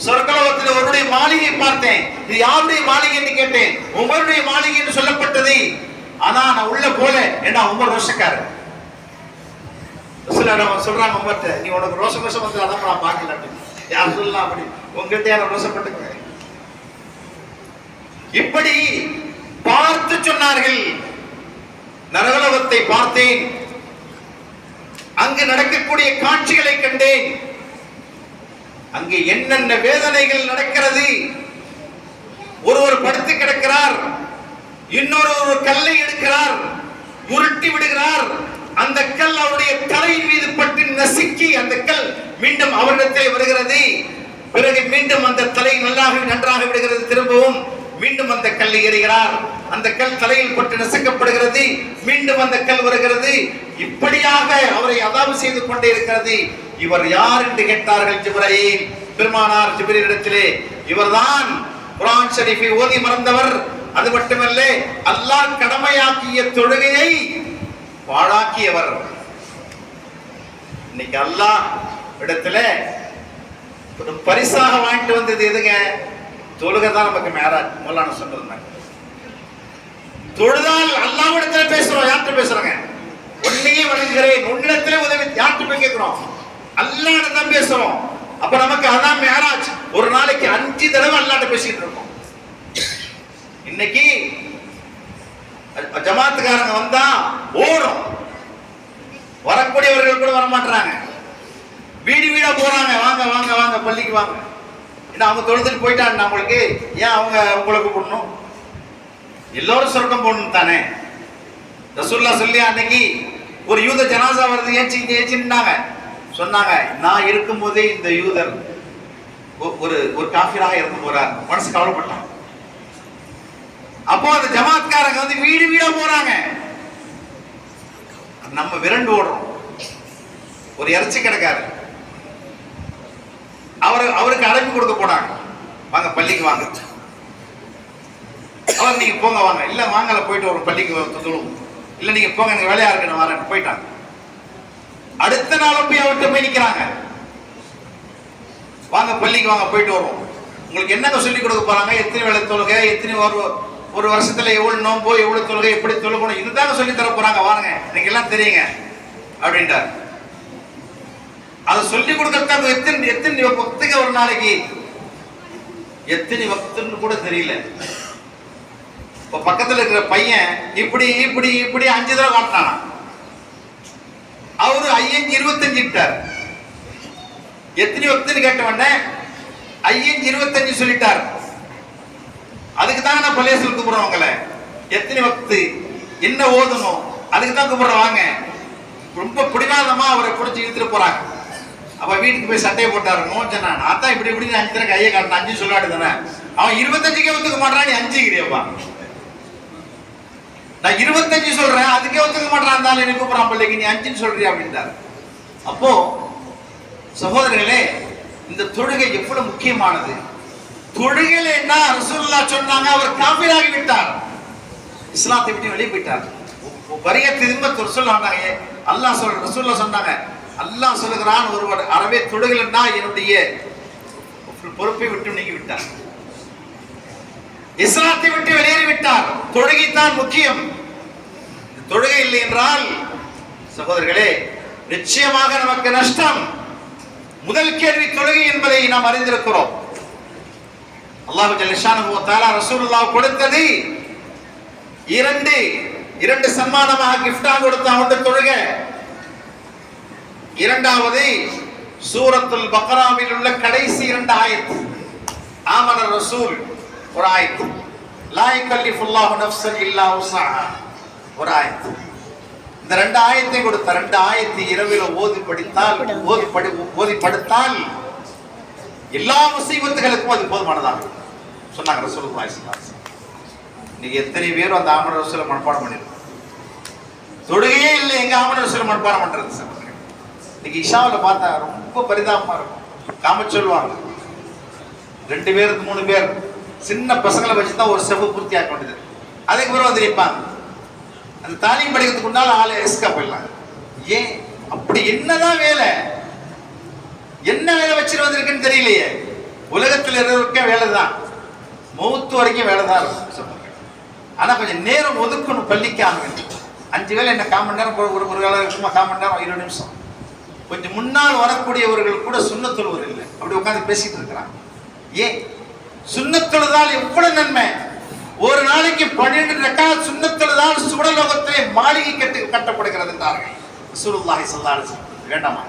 சொர்க்கலோகத்தில் ஒருடைய மாளிகை பார்த்தேன். இது யாருடைய மாளிகை என்று கேட்டேன். உமருடைய மாளிகை என்று சொல்லப்பட்டது. ஆனா நான் உள்ள போல. ஏன்னா உமர் ரோஷக்காரர். ரசூலுல்லாஹ் சொல்றாங்க உமர்ட்ட, நீ உனக்கு ரோஷம் வந்து அதான் நான் பார்க்கல அப்படின்னு. யார் சொல்லலாம் அப்படி உங்ககிட்ட யாரும் ரோஷப்பட்டுக்கிறேன். இப்படி பார்த்து சொன்னார்கள். நரகலோகத்தை பார்த்தேன். அங்கு நடக்கக்கூடிய காட்சிகளை கண்டேன். அங்கே என்னென்ன வேதனைகள் நடக்கிறது. ஒருவர் படுத்து கிடக்கிறார், இன்னொரு கல்லை எடுக்கிறார், உருட்டி விடுகிறார். அந்த கல் அவருடைய தலையின் மீது பட்டு நசுக்கி அந்த கல் மீண்டும் அவரிடத்தில் வருகிறது. பிறகு மீண்டும் அந்த தலை நன்றாக விடுகிறது. திரும்பவும் மீண்டும் அந்த கல்லை எறிகிறார். அந்த கல் தலையில் பட்டு நசுக்கப்படுகிறது. மீண்டும் அந்த கல் வருகிறது. இப்படியாக அவரை அதாவு செய்து கொண்டே இருக்கிறது. இவர் யார் என்று கேட்டார்கள் ஜிப்ரீல். பெருமானார் ஜிப்ரீலிடத்திலே, இவர்தான் குர்ஆன் ஷரீஃபை ஓதி மறந்தவர். அது மட்டுமல்ல, அல்லாஹ் கடமையாக்கிய தொழுகையை பாழாக்கியவர். இன்னைக்கு அல்லாஹ் இடத்துல ஒரு பரிசாக வாங்கிட்டு வந்தது எதுங்க? தொழுகை தான் நமக்கு மேராஜ். மௌலானா சொன்னது தொழுதால் அல்லாஹ்விடத்துல பேசுறோம். யார்கிட்ட பேசுறோங்க? உன்னையே வணங்குகிறேன், உன்னிடத்திலே உதவி. யார்கிட்ட போய் கேட்கிறோம்? அல்லாஹ்விட தான் பேசுறோம். அப்ப நமக்கு அதான் மேராஜ். ஒரு நாளைக்கு 5 தடவை அல்லாஹ்ட்ட பேசிட்டு இருக்கோம். இன்னைக்கு ஜமாத்துக்காரங்க வந்தா ஓடும். வரக்கூடியவர்கள் கூட வர மாட்டாங்க. வீடு வீடா போறாங்க. வாங்க வாங்க வாங்க பள்ளிக்கு வாங்க. அவங்க தொழுதுட்டு போயிட்டாங்க. அவங்களுக்கு ஏன் உங்களுக்கு போடணும்? எல்லோரும் சொர்க்கம் போடணும் தானே. ரசூலுல்லாஹ் சொல்லி அன்னைக்கு ஒரு யூத ஜனாசா வருது, ஏச்சின்னாங்க. சொன்னாங்க, நான் இருக்கும் போதே இந்த யூதர் ஒரு காஃபிராக இறந்து போறார். மனசு கவலைப்பட்டாங்க. அப்போ அந்த ஜமாத்காரங்க வந்து வீடு வீடா போறாங்க. நம்ம விரண்டு ஓடுறோம். ஒரு இறைச்சி கடைக்காரு அவருக்கு அழைப்பு கொடுக்க போனாங்க. வாங்க பள்ளிக்கு வாங்க. அவர் நீங்க போங்க வாங்க. இல்ல வாங்கல போயிட்டு ஒரு பள்ளிக்கு தொழுவோம். இல்ல நீங்க போங்க, எனக்கு வேலையா இருக்கு, நான் வரேன். போயிட்டாங்க. அடுத்த நாளும் போய் அவர்கிட்ட போய் நிக்கிறாங்க. வாங்க பள்ளிக்கு வாங்க, போயிட்டு வருவோம். உங்களுக்கு என்னங்க சொல்லி கொடுக்க போறாங்க? எத்தனை வேளை தொழுகை, எத்தனை ஒரு வருஷத்துல எவ்வளவு நோம்போ, எவ்வளவு தொழுகை, எப்படி தொழுகணும், இதுதாங்க சொல்லி தர போறாங்க. வாங்க, எனக்கு எல்லாம் தெரியுங்க அப்படின்றார். அதை சொல்லி கொடுக்கறதுக்கு எத்தனை வக்துங்க ஒரு நாளைக்கு, எத்தனை வக்துன்னு கூட தெரியல. இப்ப பக்கத்துல இருக்கிற பையன் இப்படி இப்படி இப்படி 5 தடவை காட்டினானா, அவரு 25 இட்டார். எத்தனை வக்துன்னு கேட்டவொடனே 25 சொல்லிட்டார். அதுக்கு தாங்க நான் பள்ளியாசல் கூப்பிடுறேன் உங்களை. எத்தனை வக்து, என்ன ஓதணும், அதுக்கு தான் கூப்பிடுறேன் வாங்க. ரொம்ப பிடிவாதமா அவரை பிடிச்சி இழுத்துட்டு போறாங்க. அப்ப வீட்டுக்கு போய் சட்டையை போட்டாரு. நோச்சனா நான் தான் இப்படி இப்படி 5 தடவை கையை காட்டின 5 சொல்லாடு தானே. அவன் 25க்கே ஒத்துக்க மாட்டான், நீ 5ங்கிறியப்பா. நான் 25 சொல்றேன், அதுக்கே ஒத்துக்க மாட்டான், இருந்தாலும் எனக்கு கூப்பிடாம பிள்ளைக்கு நீ 5ன்னு சொல்றியா அப்படின்ட்டாரு. அப்போ சகோதரர்களே, இந்த தொழுகை எவ்வளவு முக்கியமானது. தொழுகையில என்ன ரசூலுல்லாஹ் சொன்னாங்க, அவர் காஃபிராகி விட்டார், இஸ்லாத்தை விட்டு வெளியே போயிட்டார். வரிய திரும்ப சொன்னாங்க. அல்லாஹ் சொல்ற ரசூலுல்லாஹ் சொன்னாங்க, அல்லாஹ் சொல்லுகிறான், ஒருவர் அறவே தொழுகலைன்னா என்னுடைய பொறுப்பை விட்டு நீங்கி விட்டார், இஸ்லாத்தை விட்டு வெளியேறி விட்டார். தொழுகை தான் முக்கியம். தொழுகை இல்லை என்றால் சகோதரர்களே நிச்சயமாக நமக்கு நஷ்டம். முதல் கேள்வி தொழுகை என்பதை நாம் அறிந்திருக்கிறோம். அல்லாஹ் ஜல்ல ஷானஹு வ தஆலா ரசூலுல்லாஹ் கொடுத்தது இரண்டு சன்மானமாக கிஃப்டாக கொடுத்த அந்த தொழுகை. இரண்டாவது சூரத்துல் பக்ராவில் உள்ள கடைசி 2 ஆயத், ஆமன ரசூல் ஒரு ஆயத், லா யகல்லிஃபுல்லாஹு நஃப்ஸன் இல்லா உஸ்ஸஹா ஒரு ஆயத். இந்த 2 ஆயத்தை கொடுத்த 2 ஆயத்தை இரவில ஓதி படுத்தால் எல்லா முசீபத்துகளுக்கும் அது போதுமானதாக சொன்னாங்க ரசூலுல்லாஹி ஸல்லல்லாஹு அலைஹி வஸல்லம். இன்னைக்கு எத்தனை பேர் அந்த ஆமன ரசூலை மனப்பாடம் பண்ணிருக்கோம். தொழுகையே இல்லை, எங்க ஆமன ரசூலை மனப்பாடம் பண்றது சார். இன்னைக்கு இஷாவில் பார்த்தா ரொம்ப பரிதாபமா இருக்கும். காம சொல்லுவாங்க 2 பேர் 3 பேர் சின்ன பசங்களை வச்சுதான் ஒரு செவ் பூர்த்தி ஆக்க வேண்டியது. அதுக்கு பிறகு வந்து நிற்பாங்க. அந்த தாலீம் படிக்கிறதுக்கு முன்னால ஆளை எஸ்கா போயிடலாம். ஏன் அப்படி? என்னதான் வேலை, என்ன வேலை வச்சுட்டு வந்திருக்குன்னு தெரியலையே. உலகத்தில் இருக்கிற வேலை தான், மௌத்து வரைக்கும் வேலை தான் இருக்கும். ஆனா கொஞ்சம் நேரம் ஒதுக்கணும் பள்ளிக்காக. 5 வேலை என்ன 1/4 மணி நேரம், ஒரு வேலை இருக்குமா 1/4 மணி நேரம் 20 நிமிஷம். கொஞ்சம் முன்னால் வரக்கூடியவர்கள் கூட சுன்னத் தொழுவது இல்லை, அப்படி உட்காந்து பேசிட்டு இருக்கிறாங்க. ஏன்? சுன்னத் தொழுதால் எவ்வளவு நன்மை. ஒரு நாளைக்கு 12 ரக்காத் சுன்னத் தொழுதால் சுடலோகத்திலே மாளிகை கட்டப்படுகிறது என்றார்கள் ரசூலுல்லாஹி ஸல்லல்லாஹு அலைஹி வஸல்லம். வேண்டாமா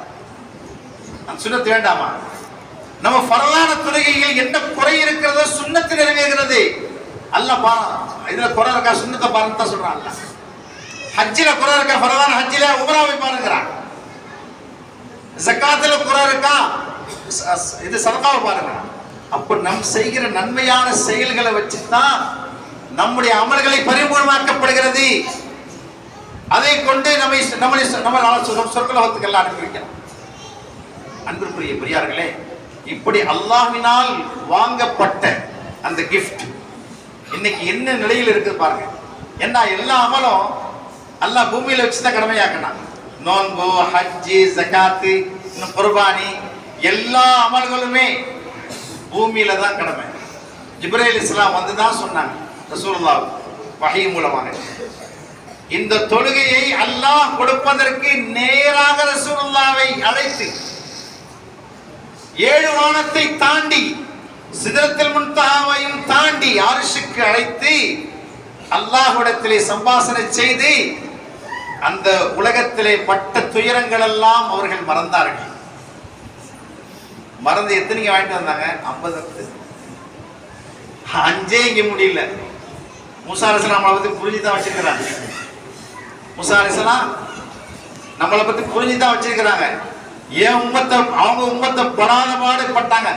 அந்த சுன்னத்? வேண்டாமா? நம்ம ஃபர்லான தொழுகையில் என்ன குறை இருக்கிறதோ சுன்னத்து நிறைவேறுகிறது. அல்லாஹ் இதுல குறை இருக்கா, சுன்னத்தை பாருன்னு தான் சொல்றான். அல்லாஹ் ஹஜ்ஜில குறை இருக்கா, ஃபர்லான ஹஜ்ஜில உம்ராவை பாருங்கறான். ஜகாத்துல குறை இருக்கா, இது சதகாவை பாருங்க. அப்ப நம் செய்கிற நன்மையான செயல்களை வச்சுதான் நம்முடைய அமல்களை பரிபூர்ணமாக்கப்படுகிறது. அதை கொண்டு நம்மை சொர்க்கலோகத்துக்கெல்லாம் அனுப்பி வைக்கலாம். அன்பிற்குரிய பெரியார்களே, இப்படி அல்லாஹ்வினால் வாங்கப்பட்ட அந்த கிஃப்ட் இன்னைக்கு என்ன நிலையில் இருக்குது பாருங்க. ஏன்னா எல்லா அமலும் அல்லாஹ் பூமியில வச்சுதான் கடமையாக்கினான். நோன்பு, ஹஜ்ஜி, ஜகாத்து, குர்பானி எல்லா அமல்களுமே பூமியில தான் கடமை. ஜிப்ரீல் இஸ்லாம் வந்து தான் சொன்னாங்க ரசூலுல்லாஹ் வஹீ மூலமாக. இந்த தொழுகையை அல்லாஹ் கொடுப்பதற்கு நேராக ரசூலுல்லாஹ்வை அழைத்து 7 வானத்தை தாண்டி சிதறத்துல் முன்தஹாவையும் தாண்டி அர்ஷுக்கு அழைத்து அல்லாஹ்விடத்திலே சம்பாஷணை செய்து அந்த உலகத்திலே பட்ட துயரங்கள் எல்லாம் அவர்கள் மறந்தார்கள். மறந்து எத்தனைக்கு வாங்கிட்டு வந்தாங்க? 50. 5 இங்க முடியல. மூசா அலைஹிஸ்ஸலாம் நம்மளை பத்தி புரிஞ்சுதான் வச்சிருக்கிறாங்க. மூசா அலைஹிஸ்ஸலாம் நம்மளை பத்தி புரிஞ்சுதான் வச்சிருக்கிறாங்க. ஏன் உம்மத்தை, அவங்க உம்மத்தை படாத பாடுபட்டாங்க.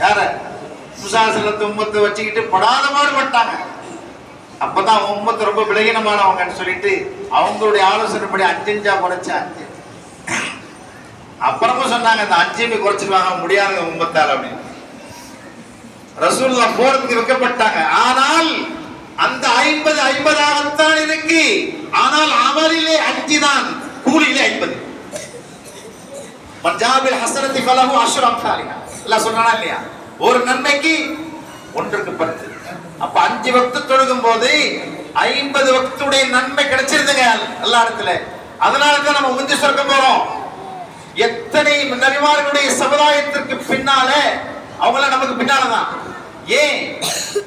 யார? மூசா அலைஹிஸ்ஸலாத்து உம்மத்தை வச்சுக்கிட்டு படாத பாடுபட்டாங்க. அப்பதான் உம்மத்தை ரொம்ப விலகினமானவங்கன்னு சொல்லிட்டு அவங்களுடைய ஆலோசனைப்படி 5 குறைச்சு 5. அப்புறமும் சொன்னாங்க இந்த 5 குறைச்சிருவாங்க முடியாத உம்மத்தால் அப்படின்னு. ரசூலுல்லாஹ் போறதுக்கு வைக்கப்பட்டாங்க. ஆனால் அந்த 50 இருக்கு. ஆனால் அமலிலே 5 தான், கூலியிலே 50. மன்ஜாபில் ஹஸனத்தி ஃபலஹு அஷ்ரு அம்சாலிஹா. அல்லாஹ் சொல்றானா இல்லையா? ஒரு நன்மைக்கு 1க்கு 10. அப்ப 5 வக்து தொழுகும் போது 50 வக்துடைய நன்மை கிடைச்சிருதுங்க அல்லாஹ் இடத்துல. அதனால தான் நம்ம முந்தி சொர்க்கம் போறோம். எத்தனை நபிமார்களுடைய சமுதாயத்திற்கு பின்னால அவங்கள நமக்கு பின்னாலதான். ஏன்?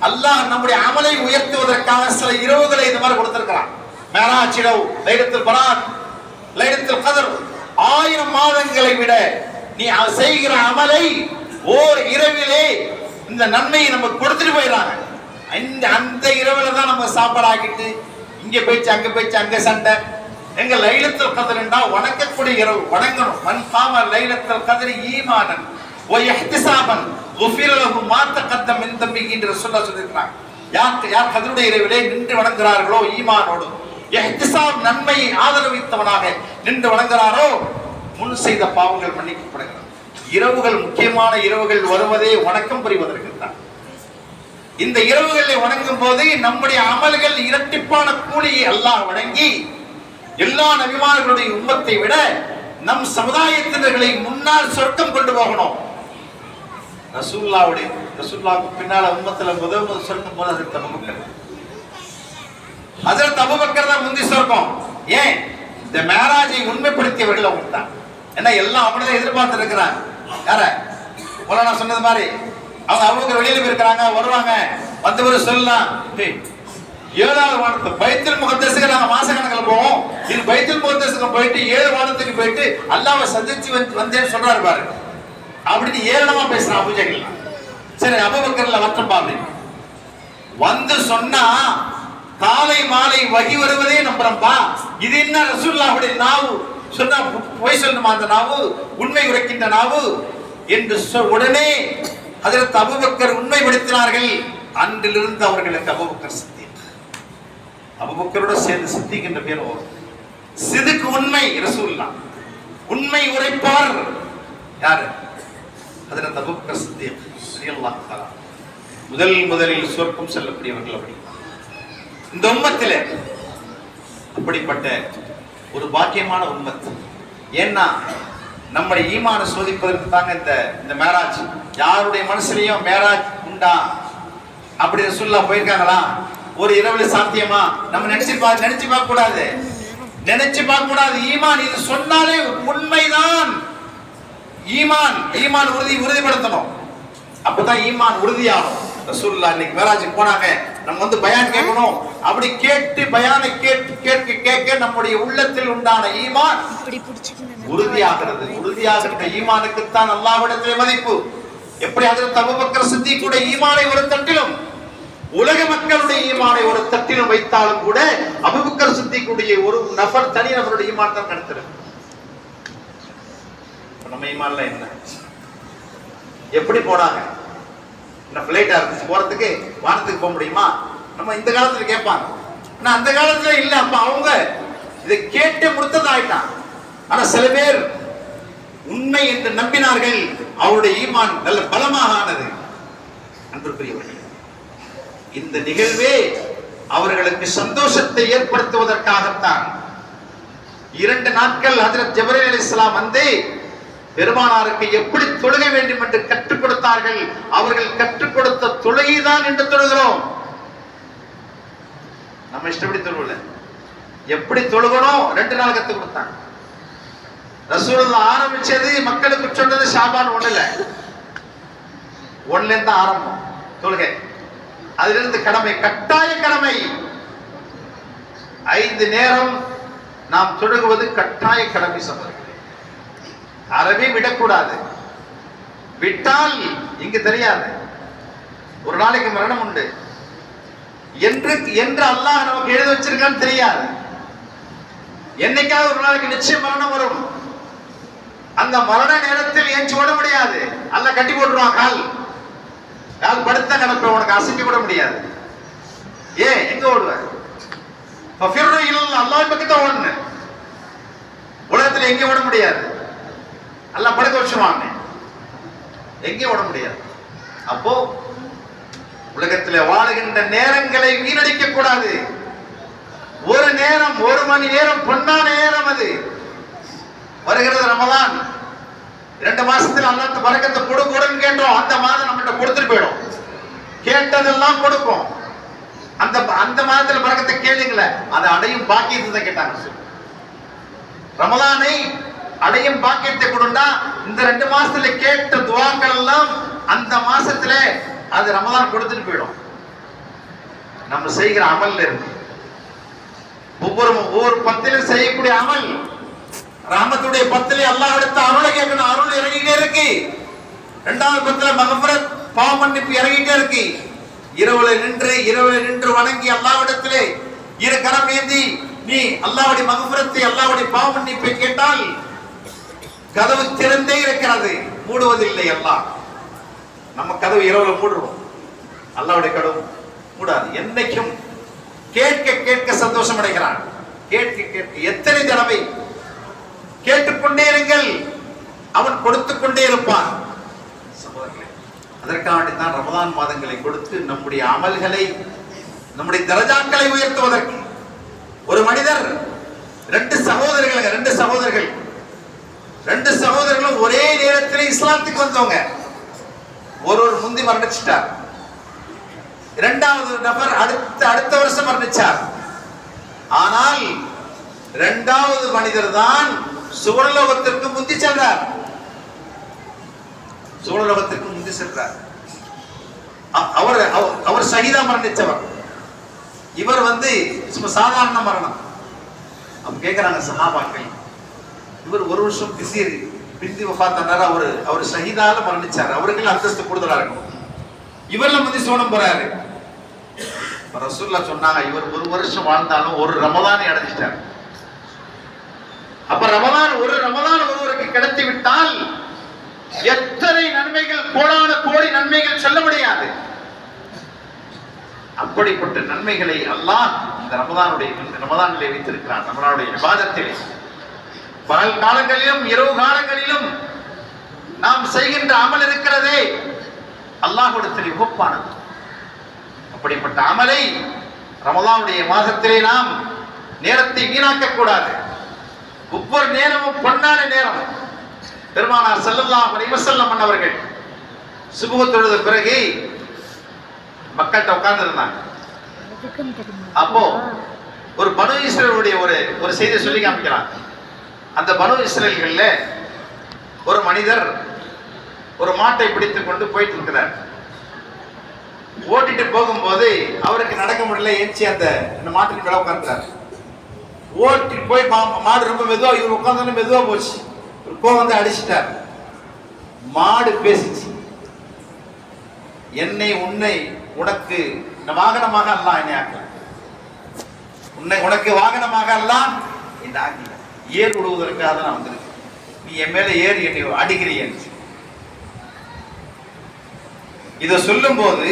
அல்லாஹ் நம்முடைய அமலை உயர்த்துவதற்காக சில இரவுகளை இந்த மாதிரி கொடுத்திருக்கிறான். மேராஜ் இரவு, லைலத்துல் பராத், லைலத்துல் கத்ர், 1000 மாதங்களை விட நீ செய்கிற அமலை ஓர் இரவிலே இந்த நன்மையை நமக்கு கொடுத்துட்டு போயிடறாங்க. அந்த இரவுல தான் நம்ம சாப்பாடாக்கிட்டு இங்க போயிச்சு அங்க போயிச்சு அங்க சண்டை. எங்க லைலத்துல் கத்ர் என்றா வணங்கக்கூடிய இரவு, வணங்கணும். மன் காம லைலத்துல் கத்ர் ஈமானன் வ இஹ்திசாபன் குஃபிர லஹு மா தகத்தம் மின் தம்பிஹி என்று ரசூலுல்லாஹ் சொல்லிருக்காங்க. யார் கத்ருடைய இரவிலே நின்று வணங்குகிறார்களோ ஈமானோடு, இஹ்திசாப் நன்மையை ஆதரவித்தவனாக நின்று வணங்குகிறாரோ முன் செய்த பாவங்கள் மன்னிக்கப்படுகிறது. இரவுகள் முக்கியமான இரவுகள் வருவதே வணக்கம் புரிவதற்கு தான். இந்த இரவுகளை வணங்கும் போது நம்முடைய அமல்கள் இரட்டிப்பான கூலியை அல்லாஹ் வழங்கி எல்லா நபிமார்களுடைய உம்மத்தை விட நம் சமுதாயத்தினர்களை முன்னால் சொர்க்கம் கொண்டு போகணும். ரசூலுல்லாஹ்வுக்கு பின்னால உம்மத்துல முதல் சொர்க்கம் போல ஹஜ்ரத் அபூபக்கர். ஹஜ்ரத் அபூபக்கர் தான் முந்தி சொர்க்கம். ஏன்? இந்த மேராஜை உண்மைப்படுத்தியவர்கள் அவங்க தான். ஏன்னா எல்லாம் அப்படிதான் எதிர்பார்த்து இருக்கிறாங்க. யார மௌலானா சொன்னது மாதிரி அவங்க அபூபக்கர் வெளியில போயிருக்கிறாங்க, வருவாங்க, வந்தவரு சொல்லலாம், 7வது வானத்து பைத்துல் முகத்தஸுக்கு நாங்க மாச கணக்கில் போவோம். இது பைத்துல் முகத்தஸுக்கு போயிட்டு 7 வானத்துக்கு போயிட்டு அல்லாஹ்வை சந்திச்சு வந்தேன்னு சொல்றாரு பாருங்க. அப்படின்னு ஏளனமா பேசுறான் அபூஜஹல். சரி அபூபக்கர்ல வட்டம்பா அப்படின்னு வந்து சொன்னா காலை மாலை வகி வருவதே நம்புறம்பா. இது என்ன ரசூலுல்லாஹ்வுடைய நாவு சொன்னா போய் சொல்லணுமா? அந்த நாவு உண்மை உரைக்கின்ற நாவு என்று உடனே ஹஜ்ரத் அபூபக்கர் உண்மைப்படுத்தினார்கள். அன்றிலிருந்து அவர்களுக்கு அபூபக்கர் சித்திக். அபூபக்கரோட சேர்ந்து சித்திக் என்ற பேர் வரும். சிதுக்கு உண்மை ரசூலுல்லாஹ், உண்மை உரைப்பார் யாரு? ஹஜ்ரத் அபூபக்கர் சித்திக் ரலியல்லாஹு தஆலா. முதலில் சொர்க்கம் செல்லக்கூடியவர்கள். அப்படி இந்த உம்மத்திலே அப்படிப்பட்ட ஒரு பாக்கியமான உம்மத். ஏன்னா நம்முடைய ஈமான சோதிப்பதற்கு தாங்க இந்த மேராஜ். யாருடைய மனசுலயும் மேராஜ் உண்டா அப்படி ரசூலுல்லாஹ் போயிருக்காங்களா? ஒரு இரவுல சாத்தியமா? நம்ம நினைச்சு பார்க்க கூடாது, நினைச்சு பார்க்க கூடாது. ஈமான் இது சொன்னாலே உண்மைதான். ஈமான் உறுதிப்படுத்தணும். அப்பதான் ஈமான் உறுதியாகும். ரசூலுல்லாஹ் இன்னைக்கு மேராஜுக்கு போனாங்க, நம்ம வந்து பயான் கேட்கணும். அப்படி கேட்டு பயானை கேட்க நம்முடைய உள்ளத்தில் உண்டான ஈமான் உறுதியாகிறது. உறுதியாகிற ஈமானுக்குத்தான் அல்லாஹ்விடத்திலே மதிப்பு. எப்படி ஹஜ்ரத் அபூபக்கர் சித்திக்குடைய ஈமானை ஒரு தட்டிலும், உலக மக்களுடைய ஈமானை ஒரு தட்டிலும் வைத்தாலும் கூட அபூபக்கர் சித்திக்குடைய ஒரு நபர், தனி நபருடைய ஈமான் தான் கிடைத்திருக்கு. நம்ம ஈமான்ல என்ன? எப்படி போனாங்க? பிளைட்டா இருந்துச்சு போறதுக்கு, வானத்துக்கு போக முடியுமா? நம்ம இந்த காலத்துல கேட்பாங்க. ஆனா அந்த காலத்துல இல்ல. அப்ப அவங்க இதை கேட்டு முடித்ததாயிட்டான். ஆனா சில பேர் உண்மை என்று நம்பினார்கள். அவருடைய ஈமான் நல்ல பலமாக ஆனது. அன்புக்குரியவர்களே, இந்த நிகழ்வே அவர்களுக்கு சந்தோஷத்தை ஏற்படுத்துவதற்காகத்தான் 2 நாட்கள் ஹஜ்ரத் ஜிப்ரீல் அலைஹிஸ்ஸலாம் வந்து பெருமானாருக்கு எப்படி தொழுக வேண்டும் என்று கற்றுக் கொடுத்தார்கள். அவர்கள் கற்றுக் கொடுத்த தொழுகைதான் என்று தொழுகிறோம். நம்ம இஷ்டப்படி தொழுவல, எப்படி தொழுகணும் 2 நாள் கற்றுக் கொடுத்தாங்க. ரசூலுல்லாஹ் ஆரம்பிச்சது மக்களுக்கு சொன்னது ஷாபான் 1ல 1ல இருந்து ஆரம்பம் தொழுகை. அதிலிருந்து கடமை, கட்டாய கடமை. 5 நேரம் நாம் தொழுகுவது கட்டாய கடமை. சம்பந்தம் அறவே விடக்கூடாது. விட்டால் இங்கு தெரியாது, ஒரு நாளைக்கு மரணம் உண்டு என்று அல்லாஹ் நமக்கு எழுத வச்சிருக்கான்னு தெரியாது. என்னைக்காவது ஒரு நாளைக்கு நிச்சயம் மரணம் வரும். அந்த மரண நேரத்தில் ஏஞ்சி ஓட முடியாது. அல்லாஹ் கட்டி போட்டுருவான். கால் படுத்த கிடப்ப உனக்கு அசைக்க கூட முடியாது. ஏன்? எங்க ஓடுவ? அல்லாஹ் பக்கத்தான் ஓடணும். உலகத்தில் எங்க ஓட முடியாது. அல்லாஹ் படுக்க வச்சுருவாங்க, எங்கே ஓட முடியாது. அப்போ உலகத்தில் வாழுகின்ற நேரங்களை வீணடிக்க கூடாது. ஒரு நேரம், 1 மணி நேரம் பொன்னான நேரம். அது வருகிறது ரமலான். 2 மாசத்துல அல்லாஹ் பரக்கத்தை கொடுன்னு கேட்டோம், அந்த மாதம் நம்மகிட்ட கொடுத்துட்டு போயிடும். கேட்டதெல்லாம் கொடுக்கும். அந்த மாதத்துல பரக்கத்தை கேளுங்களே, அதை அடையும் பாக்கியத்தை தான் கேட்டாங்க. ரமலானை அடையும் பாக்கியத்தை கொடுண்டா, இந்த 2 மாசத்துல கேட்ட துவாக்கள் எல்லாம் அந்த மாசத்துல அது ரமலான் கொடுத்துட்டு போயிடும். நம்ம செய்கிற அமல்ல இருக்கு. ஒவ்வொரு பத்திலும் செய்யக்கூடிய அமல், ரஹமத்துடைய பத்திலே அல்லாஹ் எடுத்து அருளை கேட்கணும். அருள் இறங்கிட்டே இருக்கு. 2வது பத்தில மகஃபிரத் பாவ மன்னிப்பு இறங்கிட்டே இருக்கு. இரவுல நின்று வணங்கி அல்லாஹ்விடத்திலே இரு கரம் ஏந்தி நீ அல்லாஹ்வுடைய மகஃபிரத்தை, அல்லாஹ்வுடைய பாவ மன்னிப்பை கேட்டால் கதவு திறந்தே இருக்கிறது, மூடுவதில்லை. அல்லாஹ் நம்ம கதவு இரவுல மூடுறோம், அல்லாஹ்வுடைய கதவு மூடாது. என்னைக்கும் கேட்க கேட்க சந்தோஷம் அடைகிறான். கேட்க கேட்க எத்தனை தடவை கேட்டுக்கொண்டே இருங்கள், அவன் கொடுத்துக் கொண்டே இருப்பான். அதற்காக தான் ரமலான் மாதங்களை கொடுத்து நம்முடைய அமல்களை, நம்முடைய தரஜாக்களை உயர்த்துவதற்கு. ஒரு மனிதர் 2 சகோதரர்களும் ஒரே நேரத்தில் இஸ்லாத்துக்கு வந்தவங்க. ஒருவர் முந்தி மரணிச்சிட்டார், 2வது நபர் அடுத்த வருஷம் மரணிச்சார். ஆனால் 2வது மனிதர் தான் சுவர்லோகத்திற்கு முந்தி சென்றார். சுவர்லோகத்திற்கு முந்தி சென்றார். அவர் ஷஹீதா மரணிச்சவர். இவர் சாதாரண மரணம். அவங்க கேட்கிறாங்க சஹாபாக்கள், இவர் 1 வருஷம் பிந்தி வஃபாத்தானார், அவர் ஷஹீதால மரணிச்சார், அவருக்கு அந்தஸ்து கூடுதலா இருக்கும். இவர்ல முந்தி சோனம் போறாரு. ரசூலுல்லாஹ் சொன்னாங்க, இவர் 1 வருஷம் வாழ்ந்தாலும் ஒரு ரமலானை அடைஞ்சிட்டார். அப்ப ஒரு ரமலான் ஒருவருக்கு கிடைத்து விட்டால் எத்தனை நன்மைகள், கோடான கோடி நன்மைகள் சொல்ல முடியாது. அப்படிப்பட்ட நன்மைகளை அல்லாஹ் இந்த ரமலானிலே வைத்திருக்கிறான். நம்மளுடைய இபாதத்திலே பகல் காலங்களிலும் இரவு காலங்களிலும் நாம் செய்கின்ற அமல் இருக்கிறதே அல்லாஹ்விடத்தில் உகப்பானது. அப்படிப்பட்ட அமலை ரமலானுடைய மாதத்திலே நாம் நேரத்தை வீணாக்க கூடாது. ஒவ்வொரு நேரமும் பொன்னான நேரம். பெருமானார் ஸல்லல்லாஹு அலைஹி வஸல்லம் அவர்கள் சுபஹ் தொழுத பிறகு மக்கள்கிட்ட உட்கார்ந்து இருந்தாங்க. அப்போ ஒரு பனு இஸ்ரேலுடைய ஒரு செய்தி சொல்லி காமிக்கிறாங்க. அந்த பனு இஸ்ரேல்கள்ல ஒரு மனிதர் ஒரு மாட்டை பிடித்துக் கொண்டு போயிட்டு இருக்கிறார். ஓட்டிட்டு போகும்போது அவருக்கு நடக்க முடியல, ஏஞ்சி அந்த மாட்டின் மேல உட்கார்ந்தார். ஓட்டி போய் மாடு ரொம்ப மெதுவா, இவர் உட்கார்ந்து மெதுவா போச்சு. கோவம் அடிச்சிட்டார். மாடு பேசிச்சு, என்னை உன்னை உனக்கு வாகனமாக அல்லாஹ் என்னை ஆக்கல, உனக்கு வாகனமாக அல்லாஹ் என்னை ஆக்கல, ஏர் விடுவதற்காக நான் வந்திருக்கேன், நீ என் மேல ஏறி என்னை அடிக்கிறீன்னு. இத சொல்லும் போது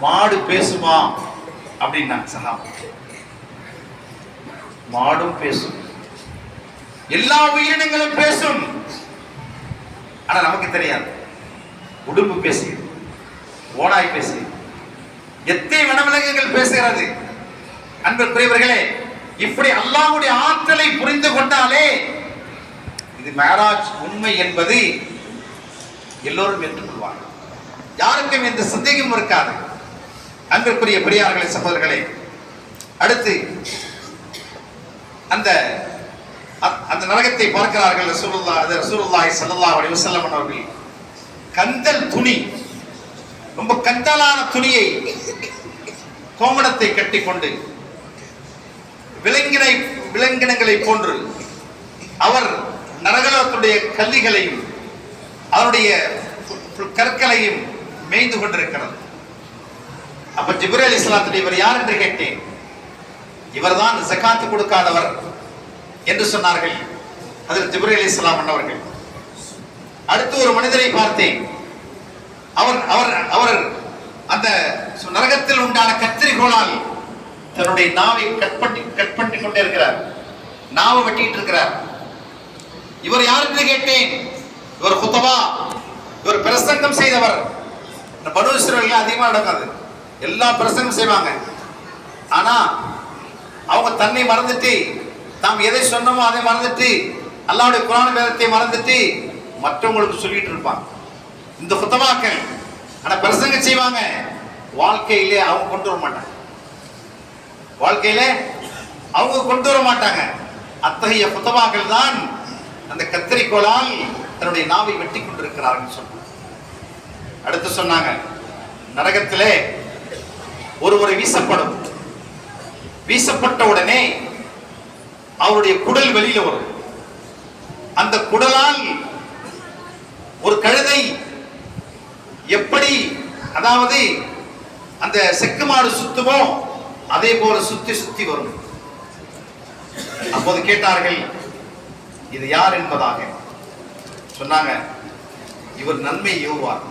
மாடு பேசுமா அப்படின்னா சஹாபா, மாடும் பேசும், எல்லா உயிரினங்களும் பேசும். ஆனா நமக்கு தெரியாது. உடும்பு பேசுகிறது, ஓனாய் பேசுகிறது, எத்தனை வனவிலங்குகள் பேசுகிறது. அன்புக்குரியவர்களே, இப்படி அல்லாஹ்வுடைய ஆற்றலை புரிந்து கொண்டாலே இது மேராஜ் உண்மை என்பது எல்லோரும் ஏற்றுக்கொள்வார்கள். யாருக்கும் எந்த சந்தேகமும் இருக்காது. அன்பிற்குரிய பெரியார்களே, சகோதரர்களே, அடுத்து அந்த நரகத்தை பார்க்கிறார்கள். ரசூலுல்லாஹி ஸல்லல்லாஹு அலைஹி வஸல்லம் அவர்கள் கந்தல் துணி, ரொம்ப கந்தலான துணியை கோமணத்தை கட்டிக்கொண்டு விலங்கினங்களை போன்று அவர் நரகத்துடைய கல்லிகளையும் அவருடைய கற்களையும் மேய்ந்து கொண்டிருக்கிறது. அப்ப ஜிப்ரீல் அலைஹிஸ்ஸலாத்துடைய இவர் யார் என்று கேட்டேன். இவர்தான் ஜகாத் கொடுக்காதவர் என்று சொன்னார்கள் ஹஜ்ரத் ஜிப்ரீல் அலைஹிஸ்ஸலாம் அவர்கள். அடுத்து ஒரு மனிதரை பார்த்தேன். அவர் அந்த நரகத்தில் உண்டான கத்திரிக்கோளால் தன்னுடைய நாவை கட் பண்ணி கொண்டே இருக்கிறார், நாவை வெட்டிட்டு இருக்கிறார். இவர் யார் என்று கேட்டேன். இவர் குத்பா, இவர் பிரசங்கம் செய்தவர். பனு இஸ்ரவேல்ல அதிகமா நடக்காது, எல்லா பிரசங்கம் செய்வாங்க. ஆனா அவங்க தன்னை மறந்துட்டு, தாம் எதை சொன்னமோ அதை மறந்துட்டு, அல்லாஹ்வுடைய குர்ஆன் வேதத்தை மறந்துட்டு மற்றவங்களுக்கு சொல்லிட்டு இருப்பாங்க இந்த குத்தவாக்கள். ஆனா பிரசங்க செய்வாங்க, வாழ்க்கையிலே அவங்க கொண்டு வர மாட்டாங்க. வாழ்க்கையில அவங்க கொண்டு வர மாட்டாங்க. அத்தகைய குத்தவாக்கள் தான் அந்த கத்தரிக்கோளால் தன்னுடைய நாவை வெட்டி கொண்டிருக்கிறார்கள் சொன்னாங்க. அடுத்து சொன்னாங்க, நரகத்திலே ஒருவரை வீசப்படும். வீசப்பட்ட உடனே அவருடைய குடல் வெளியில வரும். அந்த குடலால் ஒரு கழுதை எப்படி, அதாவது அந்த செக்கு மாடு சுத்துமோ அதே போல சுத்தி சுத்தி வரும். அப்போது கேட்டார்கள், இது யார் என்பதாக. சொன்னாங்க, இவர் நன்மை ஏவுவார்,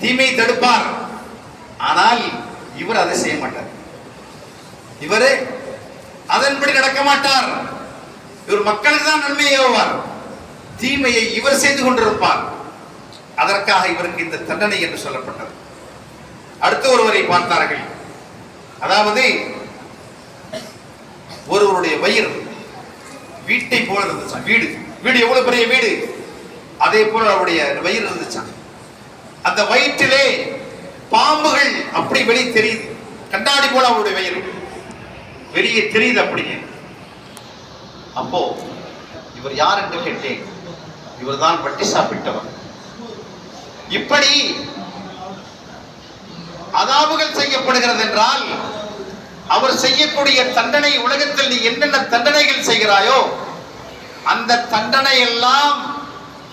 தீமை தடுப்பார், ஆனால் இவர் அதை செய்ய மாட்டார். இவரு அதன்படி நடக்க மாட்டார். இவர் மக்களுக்கு தான் நன்மையை ஏவுவார், தீமையை இவர் செய்து கொண்டிருப்பார். அதற்காக இவருக்கு இந்த தண்டனை என்று சொல்லப்பட்டது. அடுத்த ஒருவரை பார்த்தார்கள். அதாவது ஒருவருடைய வயிறு வீட்டை போல இருந்துச்சான். வீடு வீடு எவ்வளவு பெரிய வீடு, அதே போல அவருடைய வயிறு இருந்துச்சான். அந்த வயிற்றிலே பாம்புகள் அப்படி வெளியே தெரியுது, கண்ணாடி போல அவருடைய வயிறு வெளியே தெரியுது அப்படியே. அப்போ இவர் யார் என்று கேட்டேன். இவர் தான் வட்டி சாப்பிட்டவர். இப்படி அதாபுகள் செய்யப்படுகிறது என்றால் அவர் செய்யக்கூடிய தண்டனை, உலகத்தில் நீ என்னென்ன தண்டனைகள் செய்கிறாயோ அந்த தண்டனை எல்லாம்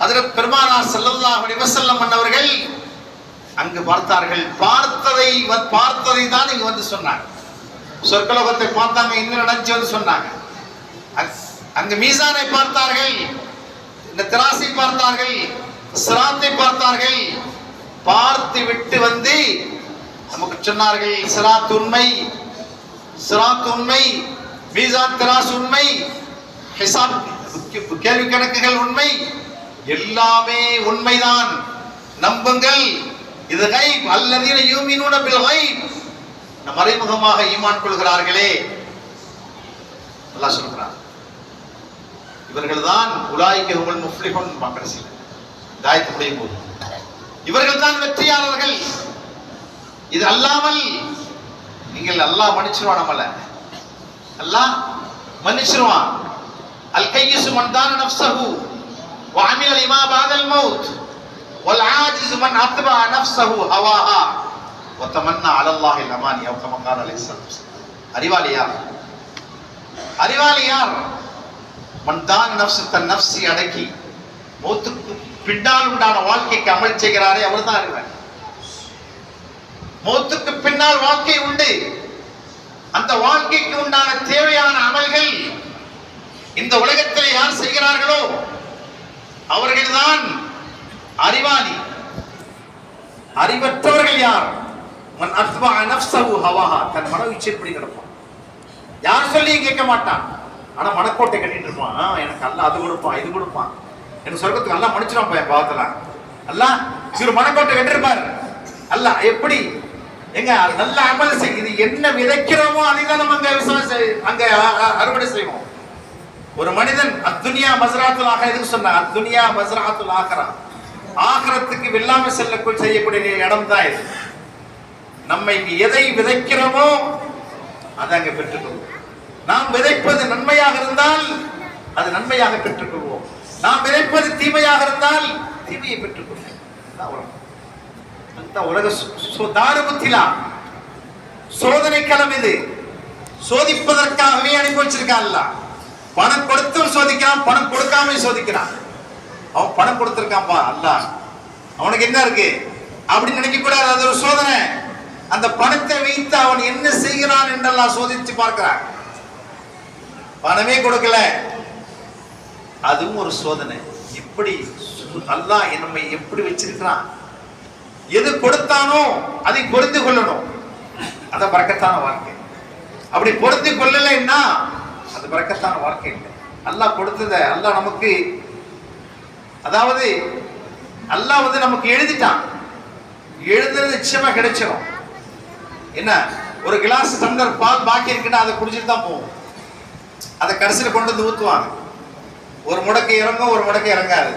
ஹஜ்ரத் பெருமானார் ஸல்லல்லாஹு அலைஹி வஸல்லம் அவர்கள் அங்கு பார்த்தார்கள். பார்த்ததை தான் இங்க வந்து சொன்னாங்க. சொர்க்கலோகத்தை பார்த்தாங்க, என்ன நடந்துச்சு வந்து சொன்னாங்க. அங்கு மீசானை பார்த்தார்கள், இந்த திராசை பார்த்தார்கள், சிராத்தை பார்த்தார்கள். பார்த்து விட்டு வந்து நமக்கு சொன்னார்கள், சிராத் உண்மை, சிராத் உண்மை, மீசான் திராஸ் உண்மை, ஹிசாப் கேள்வி கணக்குகள் உண்மை, எல்லாமே உண்மைதான், நம்புங்கள். இது கைப் அல்லதீன யூமினூன பில் கைப், மறைமுகமாக ஈமான் கொள்கிறார்களே அல்லாஹ் சொல்கிறார். இவர்கள் தான் உலாயிக ஹுமுல் முஃப்லிஹூன் கடைசியில் தாயத்து முடியும் போது இவர்கள் தான் வெற்றியாளர்கள். இது அல்லாமல் நீங்கள் அல்லாஹ் மன்னிச்சிருவான், நம்மள அல்லாஹ் மன்னிச்சிருவான். அல் கையிசு மன் தான நஃப்ஸஹு வ அமில லிமா பஅதல் மௌத் வல் ஆஜிஸு மன் அத்பா நஃப்ஸஹு ஹவாஹா வ தமன்னா அலா அல்லாஹில் அமானி அவ் கமா கால அலைஹிஸ்ஸலாத்து வஸலாம். அறிவாளி யார்? அறிவாளி யார்? மன் தான நஃப்ஸ தன் நஃப்ஸை அடக்கி மௌத்துக்கு பின்னால் உண்டான வாழ்க்கைக்கு அமல் செய்கிறாரே அவர் தான் அறிவாளி. மௌத்துக்கு பின்னால் வாழ்க்கை உண்டு. அந்த வாழ்க்கைக்கு உண்டான தேவையான அமல்கள் இந்த உலகத்தில் யார் செய்கிறார்களோ அவர்கள்தான் அறிவாளி. அறிவற்றவர்கள் யார்? மன் அத்பா நஃப்ஸஹு ஹவாஹா, தன் மன இச்சைப்படி நடப்பான். யார் சொல்லியும் கேட்க மாட்டான். ஆனா மனக்கோட்டை கட்டிட்டு இருப்பான். எனக்கு அல்லாஹ் அது கொடுப்பான், இது கொடுப்பான், எனக்கு சொர்க்கத்துக்கு அல்லாஹ் மன்னிச்சிடும் பையன் பாவத்துல. அல்லாஹ் இவர் மனக்கோட்டை கட்டிருப்பார். அல்லாஹ் எப்படி எங்க நல்ல அமல் செய்யுது, என்ன விதைக்கிறோமோ அதைதான் நம்ம அங்க அறுவடை செய்வோம். ஒரு மனிதன் அத்துனியா மஸ்ராத்துல் ஆகிரா, எதுக்கு சொன்னாங்க? அத்துனியா மஸ்ராத்துல் ஆகிரா, ஆகிரத்துக்கு வெல்லாம செய்யக்கூடிய இடம் தான் இது. நம்ம எதை விதைக்கிறோமோ அதை அங்க பெற்றுக்கொள்வோம். நாம் விதைப்பது நன்மையாக இருந்தால் அது நன்மையாக பெற்றுக்கொள்வோம். நாம் விதைப்பது தீமையாக இருந்தால் தீமையை பெற்றுக்கொள்வோம். உலக தாருபுத்திலா சோதனை களம் இது. சோதிப்பதற்காகவே அனுப்பி வச்சிருக்கான் அல்லாஹ். பணம் கொடுத்தும் சோதிக்கிறான், பணம் கொடுக்காம சோதிக்கிறான். அவன் பணம் கொடுத்திருக்கான்பா அல்லாஹ், அவனுக்கு என்ன இருக்கு அப்படின்னு நினைக்க கூடாது. அது ஒரு சோதனை. அந்த பணத்தை வைத்து அவன் என்ன செய்கிறான் என்றெல்லாம் சோதிச்சு பார்க்கிறான். பணமே கொடுக்கல, அதுவும் ஒரு சோதனை. இப்படி அல்லாஹ் நம்மை எப்படி வச்சிருக்கிறான். எது கொடுத்தானோ அதை பொருந்தி கொள்ளணும், அது பரக்கத்தான வாழ்க்கை. அப்படி பொருந்தி கொள்ளலைன்னா அது பரக்கத்தான வாழ்க்கை இல்லை. அல்லாஹ் கொடுத்தத அல்லாஹ் நமக்கு, அதாவது அல்லாஹ் வந்து நமக்கு எழுதிட்டான். எழுதுறது நிச்சயமா கிடைச்சிடும். என்ன, ஒரு கிளாஸ் டம்ளர் பால் பாக்கி இருக்குன்னா அதை குடிச்சிட்டு தான் போவோம். அதை கடைசியில் கொண்டு வந்து ஊற்றுவாங்க. ஒரு முடக்கு இறங்கும், ஒரு முடக்கு இறங்காது.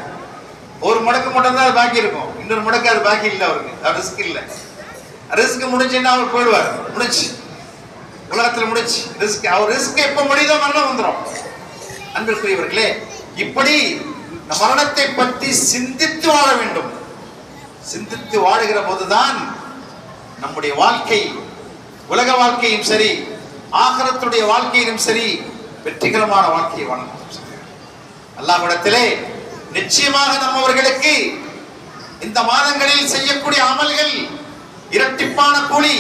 ஒரு முடக்கு மட்டும் தான் அது பாக்கி இருக்கும், இன்னொரு முடக்கு அது பாக்கி இல்லை, அவருக்கு ரிஸ்க் இல்லை. ரிஸ்க் முடிஞ்சுன்னா அவர் போயிடுவார், முடிச்சு உலகத்தில் முடிச்சு. ரிஸ்க் அவர் ரிஸ்க் எப்ப முடியுதோ மரணம் வந்துடும். அன்பிற்குரியவர்களே, இப்படி மரணத்தை பற்றி சிந்தித்து வாழ வேண்டும். சிந்தித்து வாழுகிற போதுதான் நம்முடைய வாழ்க்கை, உலக வாழ்க்கையும் சரி ஆகிரத்துடைய வாழ்க்கையிலும் சரி வெற்றிகரமான வாழ்க்கையை வாழ முடியும். அல்லாஹ்விடத்திலே நிச்சயமாக நம்மவர்களுக்கு இந்த மாதங்களில் செய்யக்கூடிய அமல்கள் இரட்டிப்பான கூலி,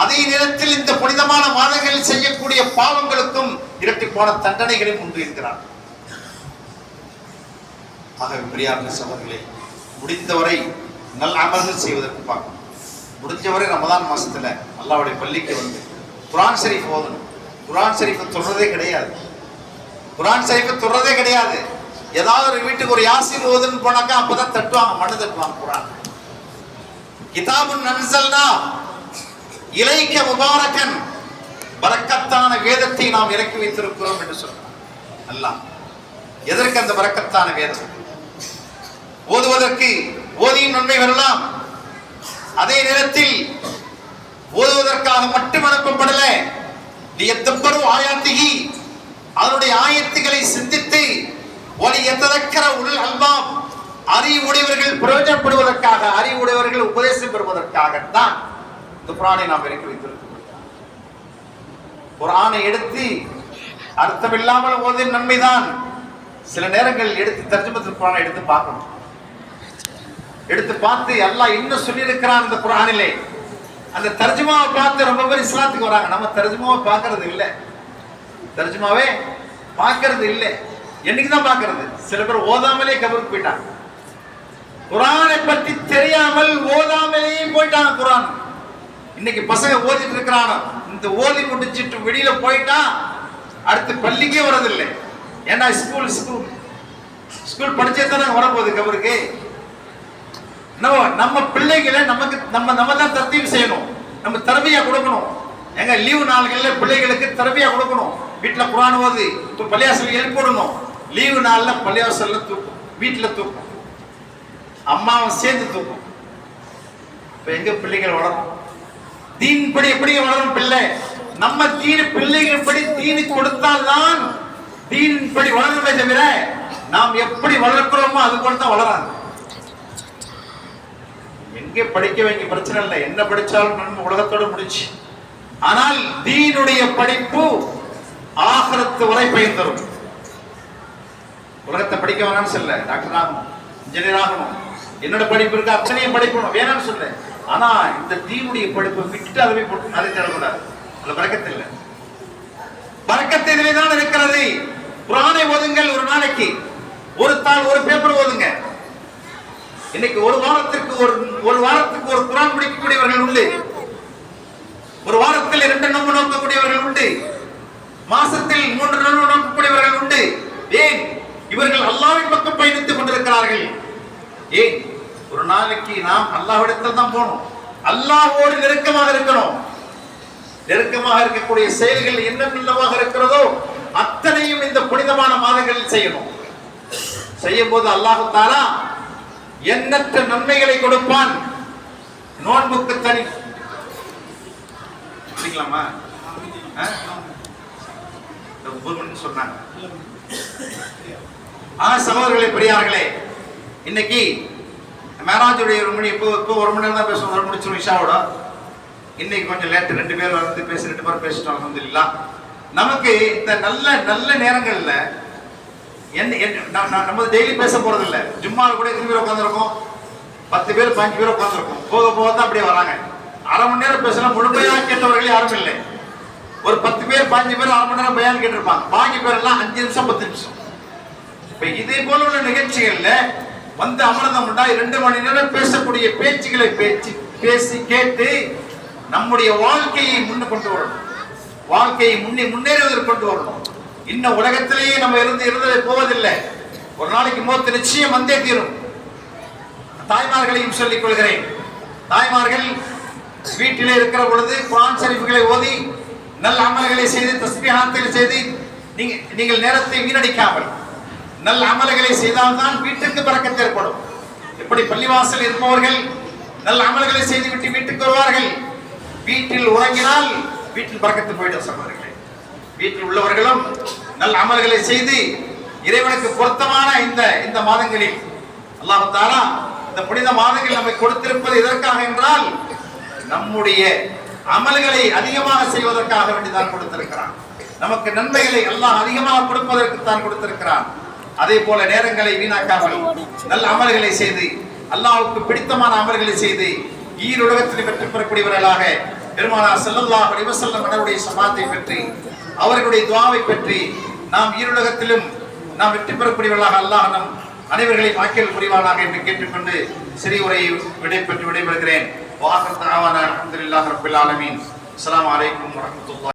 அதே நேரத்தில் இந்த புனிதமான மாதங்களில் செய்யக்கூடிய பாவங்களுக்கும் இரட்டிப்பான தண்டனைகளும் உண்டு என்கிறார். ஆகவே பெரியார் சகோதரர்களே, முடிந்தவரை நல்ல அமல்கள் செய்வதற்கு பார்க்கணும். முடிஞ்சவரை ரமதான் மாசத்துல அல்லாஹ்வுடைய பள்ளிக்கு வந்து குர்ஆன் ஷரீஃப் ஓதணும். குர்ஆன் ஷரீஃப் தொடுறதே கிடையாது, குர்ஆன் ஷரீஃப் தொடுறதே கிடையாது. ஏதாவது ஒரு வீட்டுக்கு ஒரு யாசீன் ஓதுன்னு போனாக்கா அப்பதான் தட்டுவாங்க, மண்ணு தட்டுவாங்க. குர்ஆன் கிதாபுன் அன்ஸல்னா இலைக்க முபாரக்கன், பரக்கத்தான வேதத்தை நாம் இறக்கி வைத்திருக்கிறோம் என்று சொல்றார் அல்லாஹ். எதற்கு அந்த பரக்கத்தான வேதம்? ஓதுவதற்கு ஓதியும் நன்மை வரலாம், அதே நேரத்தில் ஓதுவதற்காக மட்டும் அனுப்பப்படல. லியத்தப்பரு ஆயாத்திகி, அதனுடைய ஆயத்துகளை சிந்தித்து வலியத்ததக்கர உல் அல்பாப், அறிவுடையவர்கள் பிரயோஜனப்படுவதற்காக, அறிவுடையவர்கள் உபதேசம் பெறுவதற்காகத்தான் இந்த குர்ஆனை நாம் இறக்கி வைத்திருக்கிறோம். குர்ஆனை எடுத்து அர்த்தமில்லாமல் ஓதின் நன்மைதான். சில நேரங்கள் எடுத்து தர்ஜுமத்துல் குர்ஆனை எடுத்து பார்க்கணும். எடுத்து பார்த்து அல்லாஹ் இன்னும் சொல்லி இருக்கிறான் இந்த குர்ஆனிலே. அந்த தர்ஜுமாவை பார்த்து ரொம்ப பேர் இஸ்லாத்துக்கு வராங்க. நம்ம தர்ஜுமாவை பார்க்கறது இல்லை, தர்ஜுமாவே பார்க்கறது இல்லை. என்னைக்கு தான் பார்க்கறது? சில பேர் ஓதாமலே கபருக்கு போயிட்டாங்க. குர்ஆனை பற்றி தெரியாமல் ஓதாமலேயே போயிட்டாங்க. குர்ஆன் இன்னைக்கு பசங்க ஓதிட்டு இருக்கிறாங்க. இந்த ஓதி முடிச்சிட்டு வெளியில போயிட்டா அடுத்து பள்ளிக்கே வரதில்லை. ஏன்னா ஸ்கூல் ஸ்கூல் ஸ்கூல் படிச்சே தானே வரப்போகுது கபருக்கு. நம்ம பிள்ளைகளை நமக்கு நம்ம தான் தர்த்தீப் செய்யணும், நம்ம தர்பியா கொடுக்கணும். எங்க லீவு நாள்கள்ல பிள்ளைகளுக்கு தர்பியா கொடுக்கணும். வீட்டுல குர்ஆன் ஓதி பள்ளியாசல் எழுப்பிடணும். லீவு நாள்ல பள்ளியாசல்ல தூக்கும், வீட்டுல தூக்கும், அம்மாவும் சேர்ந்து தூக்கும். இப்ப எங்க பிள்ளைகள் வளரும்? தீன் படி எப்படி வளரும் பிள்ளை? நம்ம தீன் பிள்ளைகள் படி தீனு கொடுத்தால்தான் தீன் படி வளருமே தவிர நாம் எப்படி வளர்க்கிறோமோ அது போல தான் வளராது. எங்கே படிக்க வைங்க பிரச்சனை இல்லை, என்ன படிச்சாலும் நம்ம உலகத்தோட முடிச்சு. ஆனால் தீனுடைய படிப்பு ஆகிரத்து வரை பயன் தரும். உலகத்தை படிக்க வேணாம்னு சொல்ல, டாக்டர் ஆகணும், இன்ஜினியர் ஆகணும், என்னோட படிப்பு இருக்கு அத்தனையும் படிக்கணும் வேணாம்னு சொல்ல. ஆனா இந்த தீனுடைய படிப்பை விட்டுட்டு அதை போட்டு அதை தேடக்கூடாது. அதுல பரக்கத்து இல்லை. பரக்கத்து இதிலே தான் இருக்கிறது. குர்ஆனை ஓதுங்கள். ஒரு நாளைக்கு ஒரு தாள் ஒரு பேப்பர் ஓதுங்க. இன்னைக்கு ஒரு வாரத்துக்கு ஒரு குர்ஆன் படிக்கக்கூடியவர்கள் உண்டு. ஒரு வாரத்தில் 2 நோன்பு நோக்கக்கூடியவர்கள் உண்டு. மாசத்தில் 3 நோன்பு நோக்கக்கூடியவர்கள் உண்டு. ஏன்? இவர்கள் அல்லாஹ்வின் பக்கம் பயணித்துக் கொண்டிருக்கிறார்கள். ஏன்? ஒரு நாளைக்கு நாம் அல்லாஹ்விடத்தில் தான் போகணும். அல்லாஹ்வோடு நெருக்கமாக இருக்கணும். நெருக்கமாக இருக்கக்கூடிய செயல்கள் என்னென்னவாக இருக்கிறதோ அத்தனையும் இந்த புனிதமான மாதங்களில் செய்யணும். செய்யும் போது அல்லாஹ் தஆலா எண்ணற்ற நன்மைகளை கொடுப்பான். நோன்புக்கு தனி புரியுங்களாமா? சொன்னாங்க. சகோதரர்களே, பெரியார்களே, இன்னைக்கு மேராஜுடைய ஒரு மணி இப்போ 1 மணி நேரம் தான் பேசுவோம், முடிச்சிடும் இஷாவோட. இன்னைக்கு கொஞ்சம் லேட்டு, 2 பேர் வந்து பேசி 2 பேர் பேசிட்டோம். அல்ஹம்துலில்லாஹ். நமக்கு இந்த நல்ல நல்ல நேரங்கள்ல நம்ம டெய்லி பேச போறது இல்ல. ஜும்மால கூட 2 பேர் உட்காந்துருக்கோம், 10 பேர் 5 பேர் உட்காந்துருக்கோம். போக போக தான் அப்படியே வராங்க. அரை மணி நேரம் பேசலாம், முழுமையாக கேட்டவர்கள் யாரும் இல்லை. ஒரு 10 பேர் 5 பேர் அரை மணி நேரம் பயான் கேட்டிருப்பாங்க. பாக்கி பேர் எல்லாம் 5 நிமிஷம் 10 நிமிஷம். இப்ப இதே போல உள்ள நிகழ்ச்சிகள்ல வந்து அமர்ந்தோம்னா 2 மணி நேரம் பேசக்கூடிய பேச்சுகளை பேசி கேட்டு நம்முடைய வாழ்க்கையை முன்ன கொண்டு வரணும். வாழ்க்கையை முன்னேறுவதற்கு கொண்டு வரணும். இன்னும் உலகத்திலேயே நம்ம இருந்தது போவதில்லை. ஒரு நாளைக்கு மௌத் நிச்சயம் வந்தே தீரும். தாய்மார்களையும் சொல்லிக் கொள்கிறேன். தாய்மார்கள் வீட்டிலே இருக்கிற பொழுது குர்ஆன் ஷரீஃப்களை ஓதி நல்ல அமல்களை செய்து தஸ்பீஹாத்துகளை செய்து நீங்கள் நேரத்தை வீணடிக்காமல் நல்ல அமல்களை செய்தால்தான் வீட்டுக்கு பரக்கத்து ஏற்படும். எப்படி பள்ளிவாசல் இருப்பவர்கள் நல்ல அமல்களை செய்துவிட்டு வீட்டுக்கு வருவார்கள், வீட்டில் உறங்கினால் வீட்டில் பரக்கத்து போயிடும் சொல்வார்களே. வீட்டில் உள்ளவர்களும் நல்ல அமல்களை செய்து இறைவனுக்கு பொருத்தமான இந்த மாதங்களில் அல்லாஹ் தஆலா இந்த புனித மாதங்கள் நம்மை கொடுத்திருப்பது எதற்காக என்றால் நம்முடைய அமல்களை அதிகமாக செய்வதற்காக வேண்டிதான் கொடுத்திருக்கிறான். நமக்கு நன்மைகளை அல்லாஹ் அதிகமாக கொடுப்பதற்கு தான் கொடுத்திருக்கிறான். அதே போல நேரங்களை வீணாக்காமல் நல்ல அமல்களை செய்து அல்லாஹ்வுக்கு பிடித்தமான அமல்களை செய்து ஈருலகத்தில் வெற்றி பெறக்கூடியவர்களாக பெருமானார் ஸல்லல்லாஹு அலைஹி வஸல்லம் அவருடைய ஷஃபாத்தை பெற்று அவர்களுடைய துஆவை பெற்று நாம் ஈருலகத்திலும் நாம் வெற்றி பெறக்கூடியவர்களாக அல்லாஹ் நம் அனைவர்களையும் ஆக்கியல் புரிவானாக என்று கேட்டுக்கொண்டு சிறிய உரையை விடைபெற்று விடைபெறுகிறேன். வாஹர் தஆவானா அல்ஹம்துலில்லாஹி ரப்பில் ஆலமீன். அஸ்ஸலாமு அலைக்கும் வரஹ்மத்துல்லாஹி